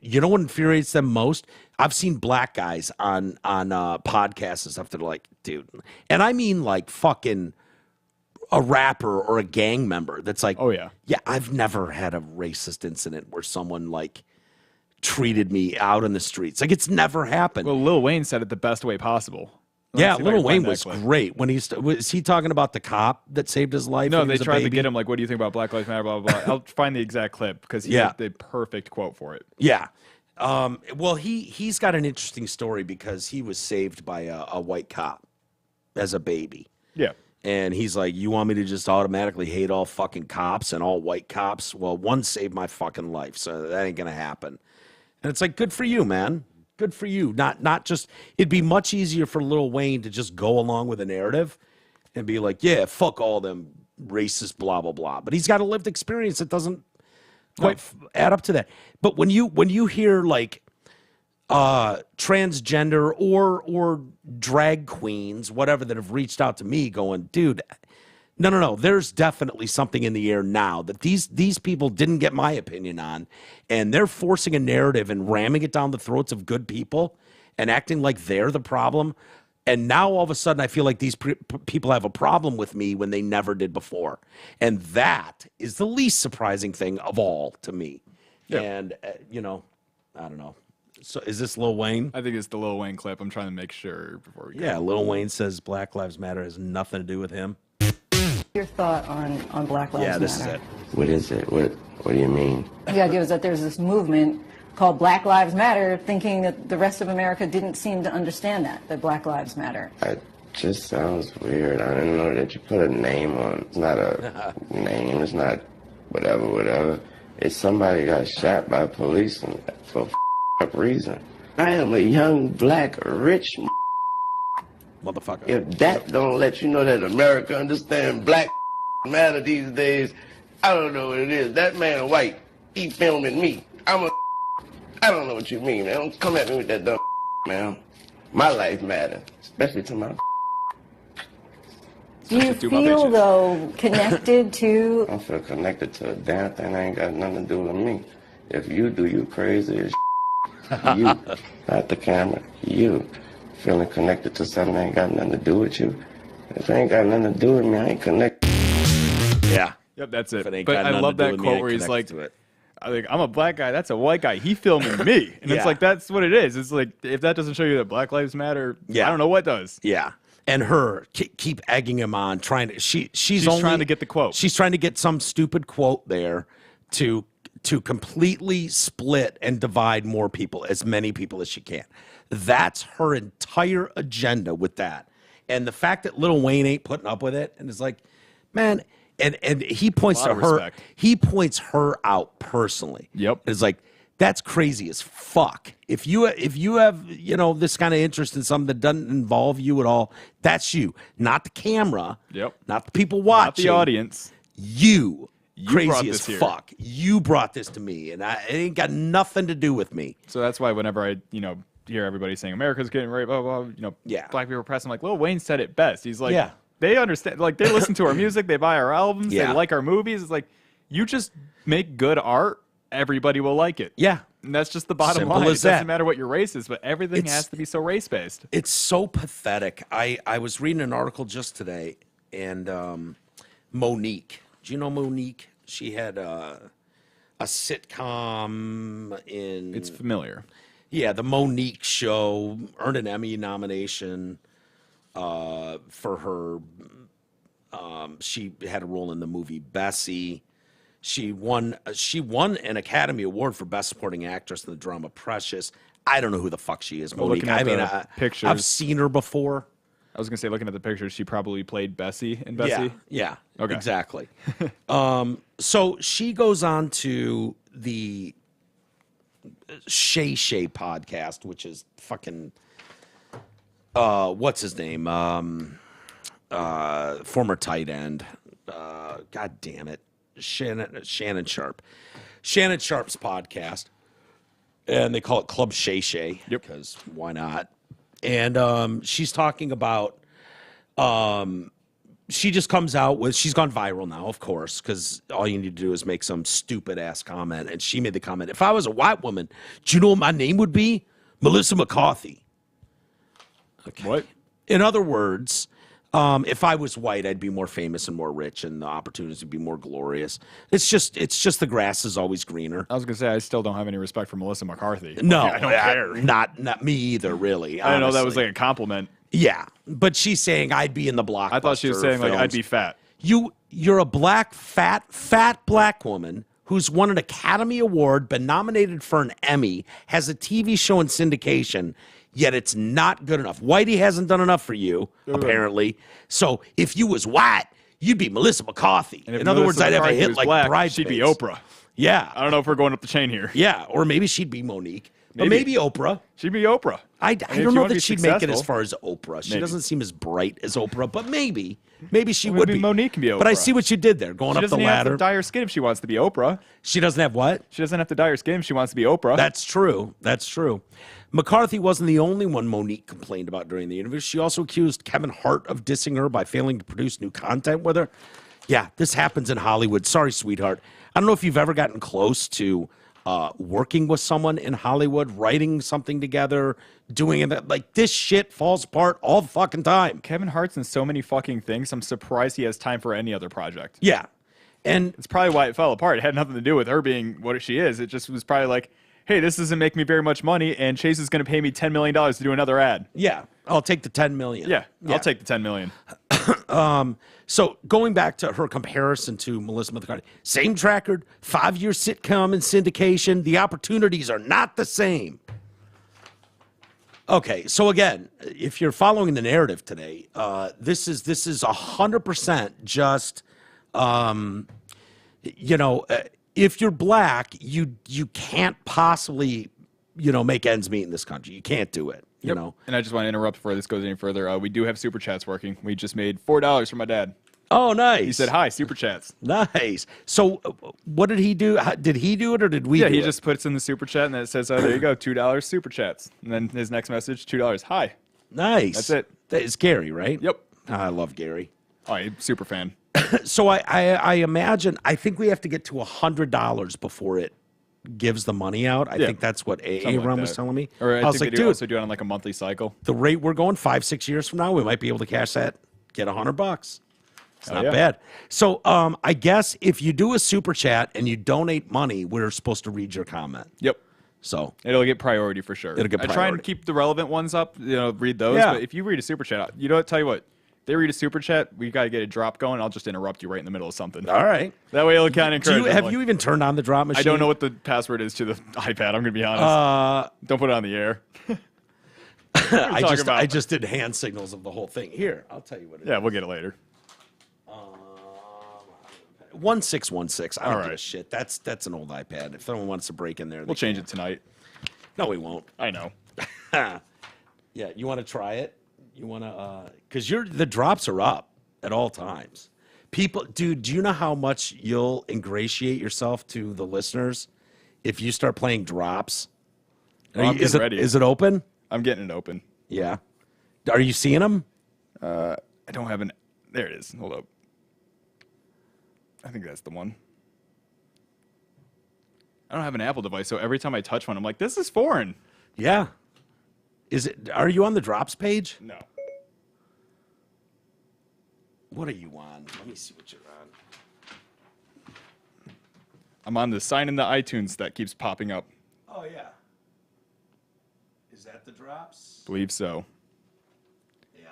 You know what infuriates them most? I've seen black guys on podcasts and stuff that are like, dude, and I mean like fucking a rapper or a gang member that's like, oh yeah, I've never had a racist incident where someone like treated me out in the streets. Like, it's never happened. Well, Lil Wayne said it the best way possible. Lil Wayne was great when was he talking about the cop that saved his life? No, they tried to get him like, what do you think about Black Lives Matter, blah, blah, blah. I'll find the exact clip because he had the perfect quote for it. Yeah. Well, he's got an interesting story because he was saved by a white cop as a baby. Yeah. And he's like, you want me to just automatically hate all fucking cops and all white cops? Well, one saved my fucking life, so that ain't going to happen. And it's like, good for you, man. Good for you. Not just, it'd be much easier for Lil Wayne to just go along with a narrative and be like, yeah, fuck all them racist blah, blah, blah. But he's got a lived experience that doesn't quite add up to that. But when you hear like transgender or drag queens, whatever, that have reached out to me going, dude, no, there's definitely something in the air now that these people didn't get my opinion on, and they're forcing a narrative and ramming it down the throats of good people and acting like they're the problem. And now all of a sudden I feel like these people have a problem with me when they never did before. And that is the least surprising thing of all to me. Yeah. And, I don't know. So is this Lil Wayne? I think it's the Lil Wayne clip. I'm trying to make sure before we go. Yeah, Lil Wayne says Black Lives Matter has nothing to do with him. Your thought on Black Lives Matter? Yeah, this is it. What is it? What do you mean? The idea is that there's this movement called Black Lives Matter, thinking that the rest of America didn't seem to understand that Black Lives Matter. It just sounds weird. I didn't know that you put a name on. It's not a name. It's not whatever. It's somebody got shot by police for a reason. I am a young, black, rich motherfucker. If that don't let you know that America understand black matter these days, I don't know what it is. That man white, he filming me. I don't know what you mean, man. Don't come at me with that dumb man. My life matter, especially to my Do you feel, though, connected to... I don't feel connected to a damn thing that ain't got nothing to do with me. If you do, you crazy as you, not the camera, you. Feeling connected to something that ain't got nothing to do with you. If it ain't got nothing to do with me, I ain't connected. Yeah. Yep, that's it. But I love that quote where he's like, I'm a black guy, that's a white guy. He filming me. And it's like, that's what it is. It's like, if that doesn't show you that Black Lives Matter, I don't know what does. Yeah. And her keep egging him on, trying to she's trying to get the quote. She's trying to get some stupid quote there to completely split and divide more people, as many people as she can. That's her entire agenda with that. And the fact that Lil Wayne ain't putting up with it, and it's like, man, and he points to her. Respect. He points her out personally. Yep. It's like, that's crazy as fuck. If you have, this kind of interest in something that doesn't involve you at all, that's you. Not the camera. Yep. Not the people watching. Not the audience. You crazy as fuck. You brought this to me, and it ain't got nothing to do with me. So that's why whenever I, hear everybody saying America's getting raped, blah, blah, blah, black people press, I'm like, Lil Wayne said it best. He's like, they understand, like, they listen to our music, they buy our albums, they like our movies. It's like, you just make good art, everybody will like it. Yeah. And that's just the bottom line. It doesn't matter what your race is, but everything has to be so race-based. It's so pathetic. I was reading an article just today, and Monique. Do you know Monique? She had a sitcom in... It's familiar. Yeah, the Monique Show, earned an Emmy nomination for her. She had a role in the movie Bessie. She won an Academy Award for Best Supporting Actress in the drama Precious. I don't know who the fuck she is, Monique. Pictures. I've seen her before. I was going to say, looking at the pictures, she probably played Bessie in Bessie. Yeah, okay. Exactly. So she goes on to the Shay Shay podcast, which is fucking, what's his name? Former tight end. God damn it. Shannon Sharp. Shannon Sharp's podcast. And they call it Club Shay Shay. Yep. Because why not? And she's talking about, she just comes out with, she's gone viral now, of course, because all you need to do is make some stupid ass comment. And she made the comment, if I was a white woman, do you know what my name would be? Melissa McCarthy. Okay. What? In other words, if I was white, I'd be more famous and more rich, and the opportunities would be more glorious. It's just the grass is always greener. I was gonna say I still don't have any respect for Melissa McCarthy. No, I don't care. Not me either, really. I don't know. That was like a compliment. Yeah, but she's saying I'd be in the blockbuster. I thought she was saying films. like I'd be fat. You're a black fat black woman who's won an Academy Award, been nominated for an Emmy, has a TV show in syndication. Yet it's not good enough. Whitey hasn't done enough for you, apparently. So if you was white, you'd be Melissa McCarthy. In other words, I'd have a hit like Bridesmaids. She'd be Oprah. Yeah. I don't know if we're going up the chain here. Yeah, or maybe she'd be Monique. But maybe Oprah. She'd be Oprah. I don't know that she'd make it as far as Oprah. She doesn't seem as bright as Oprah, but maybe she would be. Monique can be Oprah. But I see what you did there, going up the ladder. She doesn't have to dye her skin if she wants to be Oprah. She doesn't have what? She doesn't have to dye her skin if she wants to be Oprah. That's true. McCarthy wasn't the only one Monique complained about during the interview. She also accused Kevin Hart of dissing her by failing to produce new content with her. Yeah, this happens in Hollywood. Sorry, sweetheart. I don't know if you've ever gotten close to working with someone in Hollywood, writing something together, doing it. Like, this shit falls apart all the fucking time. Kevin Hart's in so many fucking things. I'm surprised he has time for any other project. Yeah. And it's probably why it fell apart. It had nothing to do with her being what she is. It just was probably like, hey, this doesn't make me very much money, and Chase is going to pay me $10 million to do another ad. Yeah, I'll take the $10 million. Yeah, I'll take the $10 million. So going back to her comparison to Melissa McCarthy, same track record, 5-year sitcom and syndication. The opportunities are not the same. Okay, so again, if you're following the narrative today, this is 100% just, if you're black, you can't possibly, make ends meet in this country. You can't do it. you know. And I just want to interrupt before this goes any further. We do have Super Chats working. We just made $4 for my dad. Oh, nice. He said, hi, Super Chats. Nice. So what did he do? Did he do it or did we do it? Yeah, he just puts in the Super Chat, and then it says, there you go, $2 Super Chats. And then his next message, $2. Hi. Nice. That's it. That is Gary, right? Yep. I love Gary. Oh, I'm super fan. So I imagine, I think we have to get to $100 before it gives the money out. I think that's what Aaron was telling me. Or I was think like, they do also do it on like a monthly cycle. The rate we're going 5-6 years from now, we might be able to cash that, get $100. It's not bad. So I guess if you do a super chat and you donate money, we're supposed to read your comment. Yep. So it'll get priority for sure. It'll get priority. I try and keep the relevant ones up, read those. Yeah. But if you read a super chat, you know what? Tell you what, they read a super chat, we got to get a drop going. I'll just interrupt you right in the middle of something. All right. That way it'll kind of encourage. Have you even turned on the drop machine? I don't know what the password is to the iPad. I'm going to be honest. Don't put it on the air. I just did hand signals of the whole thing. Here, I'll tell you what it is. Yeah, we'll get it later. 1616. I don't give a shit. That's an old iPad. If someone wants to break in there, we'll change it tonight. No, we won't. I know. Yeah, you want to try it? You want to? Because the drops are up at all times. People, dude, do you know how much you'll ingratiate yourself to the listeners if you start playing drops? I'm getting ready. Is it open? I'm getting it open. Yeah. Are you seeing them? I don't have an. There it is. Hold up. I think that's the one. I don't have an Apple device, so every time I touch one, I'm like, this is foreign. Yeah. Are you on the drops page? No. What are you on? Let me see what you're on. I'm on the sign in the iTunes that keeps popping up. Oh, yeah. Is that the drops? Believe so. Yeah.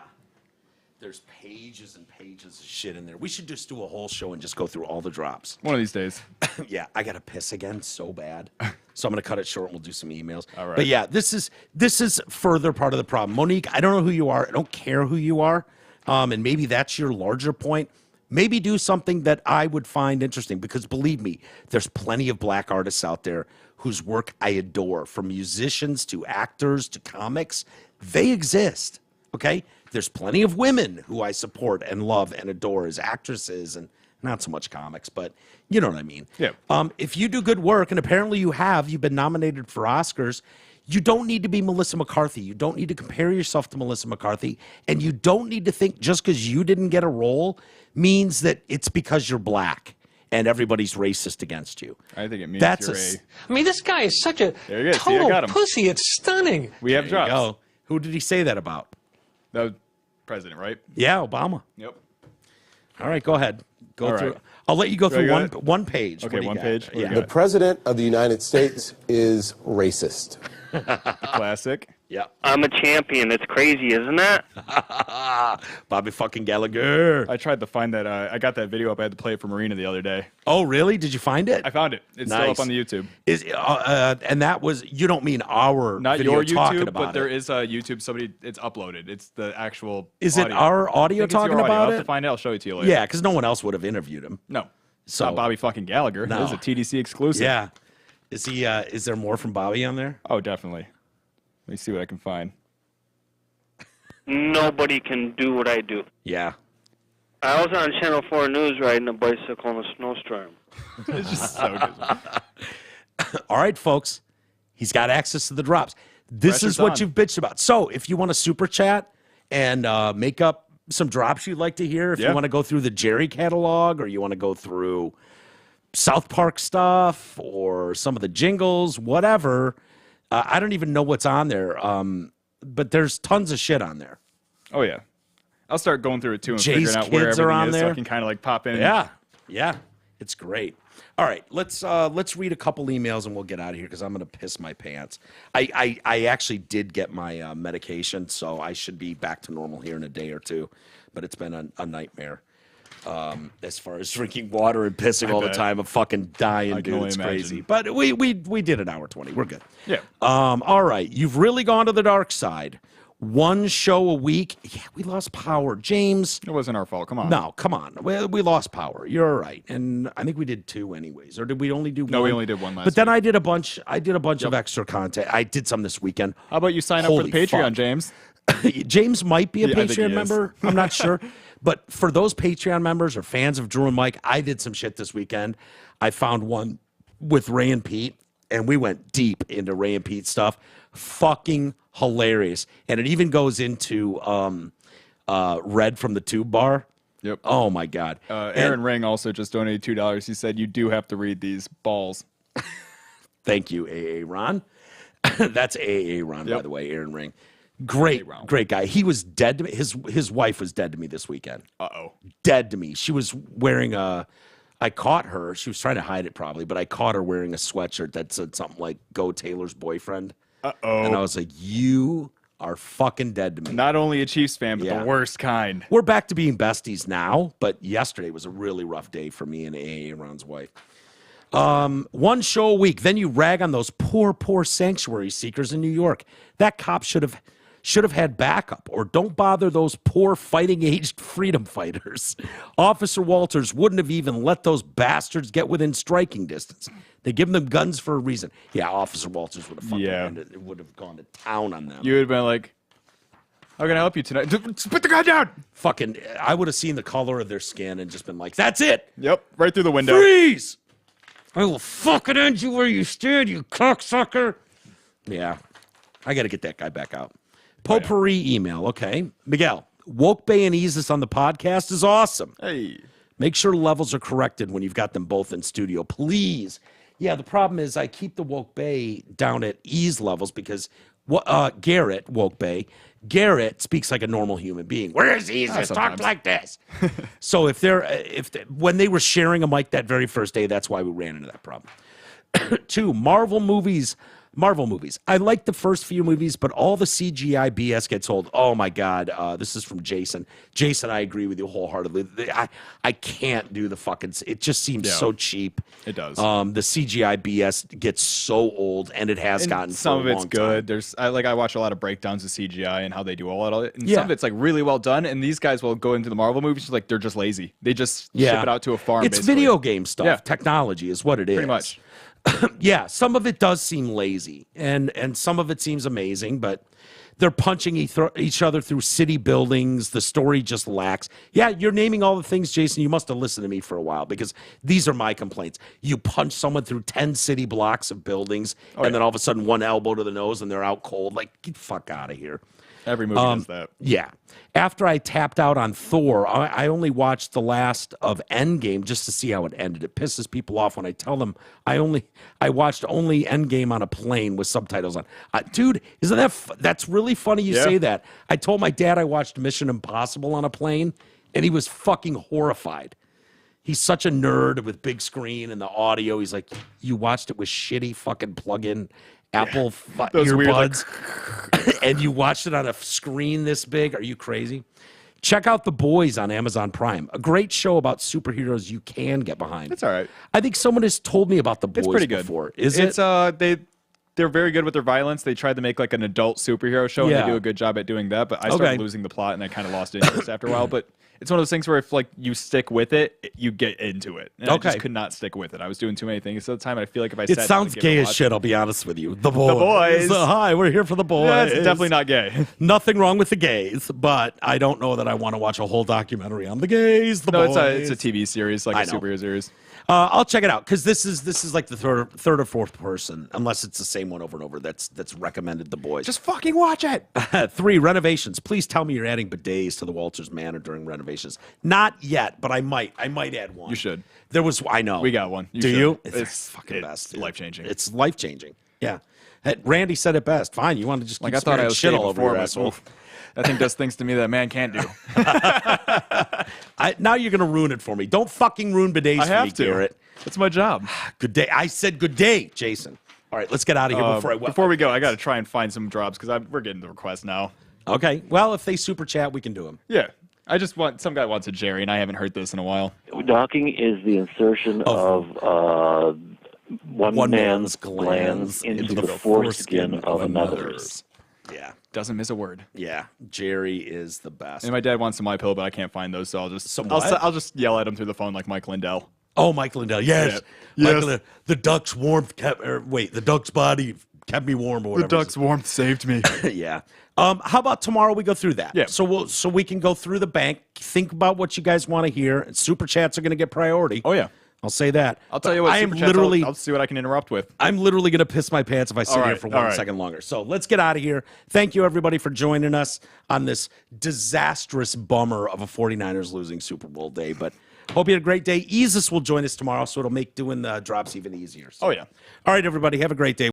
There's pages and pages of shit in there. We should just do a whole show and just go through all the drops. One of these days. Yeah, I got to piss again so bad. So I'm going to cut it short and we'll do some emails. All right. But yeah, this is further part of the problem. Monique, I don't know who you are. I don't care who you are. And maybe that's your larger point. Maybe do something that I would find interesting because believe me, there's plenty of black artists out there whose work I adore, from musicians to actors to comics. They exist, okay? There's plenty of women who I support and love and adore as actresses and not so much comics, but you know what I mean. Yeah. If you do good work, and apparently you've been nominated for Oscars, you don't need to be Melissa McCarthy. You don't need to compare yourself to Melissa McCarthy. And you don't need to think just because you didn't get a role means that it's because you're black and everybody's racist against you. I think it means I mean, this guy is such a total pussy. It's stunning. We have drops. Go. Who did he say that about? That was president, right? Yeah, Obama. Yep. All right, go ahead. Go through. Right. I'll let you go through one page. Okay, one page. Yeah. The President of the United States is racist. Classic. Yeah. I'm a champion. It's crazy, isn't it? Bobby fucking Gallagher. I tried to find that. I got that video up. I had to play it for Marina the other day. Oh, really? Did you find it? I found it. It's still up on the YouTube. And that was, you don't mean our Not video your talking YouTube, about but it. there is a YouTube. It's uploaded. It's the actual Is audio. it our audio talking about I'll it? have to find it. I'll show it to you later. Yeah, because no one else would have interviewed him. No. It's So- not Bobby fucking Gallagher. No. It was a TDC exclusive. Yeah. Is he? Is there more from Bobby on there? Oh, definitely. Let me see what I can find. Nobody can do what I do. Yeah. I was on Channel 4 News riding a bicycle in a snowstorm. It's just so good. All right, folks. He's got access to the drops. This Pressure's is what on. you've bitched about. So if you want to super chat and make up some drops you'd like to hear, if you want to go through the Jerry catalog or you want to go through South Park stuff or some of the jingles, whatever. I don't even know what's on there, but there's tons of shit on there. Oh, yeah. I'll start going through it, too, and Jay's figuring out where kids are everything on is there. so I can kind of like pop in. Yeah. It's great. All right, let's read a couple emails and we'll get out of here because I'm going to piss my pants. I actually did get my medication, so I should be back to normal here in a day or two, but it's been a nightmare. As far as drinking water and pissing all the time, I'm fucking dying, dude. It's crazy. But we did an hour 20. We're good. Yeah. All right. You've really gone to the dark side. one show a week. Yeah, we lost power. James. It wasn't our fault. Come on. No, come on. We lost power. You're all right. And I think we did 2 anyways. Or did we only do one? No, we only did one last But then week. I did a bunch of extra content. I did some this weekend. How about you sign up for the Patreon, James? James might be a Patreon he member. I'm not sure. But for those Patreon members or fans of Drew and Mike, I did some shit this weekend. I found one with Ray and Pete, and we went deep into Ray and Pete stuff. Fucking hilarious. And it even goes into Red from the Tube Bar. Yep. Oh, my God. Aaron Ring also just donated $2. He said, you do have to read these balls. Thank you, AA Ron. That's AA Ron, by the way, Aaron Ring. Great guy. He was dead to me. His wife was dead to me this weekend. Uh-oh. Dead to me. She was wearing I caught her. She was trying to hide it probably, but I caught her wearing a sweatshirt that said something like, Go Taylor's boyfriend. Uh-oh. And I was like, you are fucking dead to me. Not only a Chiefs fan, but the worst kind. We're back to being besties now, but yesterday was a really rough day for me and AA Ron's wife. One show a week. Then you rag on those poor sanctuary seekers in New York. That cop should have had backup, or don't bother those poor fighting-aged freedom fighters. Officer Walters wouldn't have even let those bastards get within striking distance. They give them guns for a reason. Yeah, Officer Walters would have would have gone to town on them. You would have been like, how can I help you tonight? Put the gun down! Fucking, I would have seen the color of their skin and just been like, that's it! Yep, right through the window. Freeze! I will fucking end you where you stand, you cocksucker! Yeah, I got to get that guy back out. Potpourri email, okay. Miguel, Woke Bay and Easus on the podcast is awesome. Hey. Make sure levels are corrected when you've got them both in studio, please. Yeah, the problem is I keep the Woke Bay down at ease levels because Garrett, Woke Bay, Garrett speaks like a normal human being. Where's Easus? Talk like this. So when they were sharing a mic that very first day, that's why we ran into that problem. 2, Marvel movies. I like the first few movies, but all the CGI BS gets old. Oh, my God. This is from Jason. Jason, I agree with you wholeheartedly. I can't do the fucking... It just seems so cheap. It does. The CGI BS gets so old, and it has gotten some for a of it's long good. time. I watch a lot of breakdowns of CGI and how they do all it. And some of it's like really well done, and these guys will go into the Marvel movies like they're just lazy. They just ship it out to a farm, It's basically. video game stuff. Yeah. Technology is what it is. Pretty much. Yeah, some of it does seem lazy, and some of it seems amazing, but they're punching each other through city buildings. The story just lacks. Yeah, you're naming all the things, Jason. You must have listened to me for a while because these are my complaints. You punch someone through 10 city blocks of buildings, and then all of a sudden one elbow to the nose and they're out cold. Like, get the fuck out of here. Every movie does that. Yeah. After I tapped out on Thor, I only watched the last of Endgame just to see how it ended. It pisses people off when I tell them I watched only Endgame on a plane with subtitles on. Dude, isn't that's really funny you say that. I told my dad I watched Mission Impossible on a plane, and he was fucking horrified. He's such a nerd with big screen and the audio. He's like, you watched it with shitty fucking plug-in Apple earbuds, and you watched it on a screen this big? Are you crazy? Check out The Boys on Amazon Prime. A great show about superheroes you can get behind. It's all right. I think someone has told me about The Boys before. Is it? They're very good with their violence. They tried to make like an adult superhero show, and they do a good job at doing that. But I started losing the plot, and I kind of lost interest after a while. But it's one of those things where if like you stick with it, you get into it. And I just could not stick with it. I was doing too many things at the time. I feel like if I it sounds gay as shit. I'll be honest with you. The Boys. Hi, we're here for The Boys. Yeah, it's definitely not gay. Nothing wrong with the gays, but I don't know that I want to watch a whole documentary on the gays. Boys. It's a TV series, like a superhero series. I'll check it out because this is like the third or fourth person, unless it's the same one over and over. That's recommended The Boys. Just fucking watch it. 3, renovations. Please tell me you're adding bidets to the Walters Manor during renovations. Not yet, but I might add one. You should. I know we got one. Do you? It's fucking best. It's life changing. It's life changing. Yeah. Randy said it best. Fine, you want to just keep I thought I was shit all over your asshole. That thing does things to me that man can't do. Now you're going to ruin it for me. Don't fucking ruin bidets for me, Garrett. That's my job. Good day. I said good day, Jason. All right, let's get out of here before we go. I got to try and find some drops because we're getting the requests now. Okay. Well, if they super chat, we can do them. Yeah. I just want some guy wants a Jerry, and I haven't heard this in a while. Docking is the insertion of one man's glands into the foreskin of another's. Yeah. Doesn't miss a word. Yeah, Jerry is the best. And my dad wants some My Pillow, but I can't find those, so I'll just yell at him through the phone like Mike Lindell. Oh, Mike Lindell, yes. Yeah. Michael, the duck's warmth the duck's body kept me warm or whatever. The duck's warmth saved me. Yeah. How about tomorrow we go through that? Yeah. So we can go through the bank, think about what you guys want to hear. Super chats are going to get priority. Oh, yeah. I'll say that. I'll tell you what, I'll see what I can interrupt with. I'm literally going to piss my pants if I sit here for 1 second longer. So let's get out of here. Thank you, everybody, for joining us on this disastrous bummer of a 49ers losing Super Bowl day. But hope you had a great day. Easus will join us tomorrow, so it'll make doing the drops even easier. So. Oh, yeah. All right, everybody, have a great day.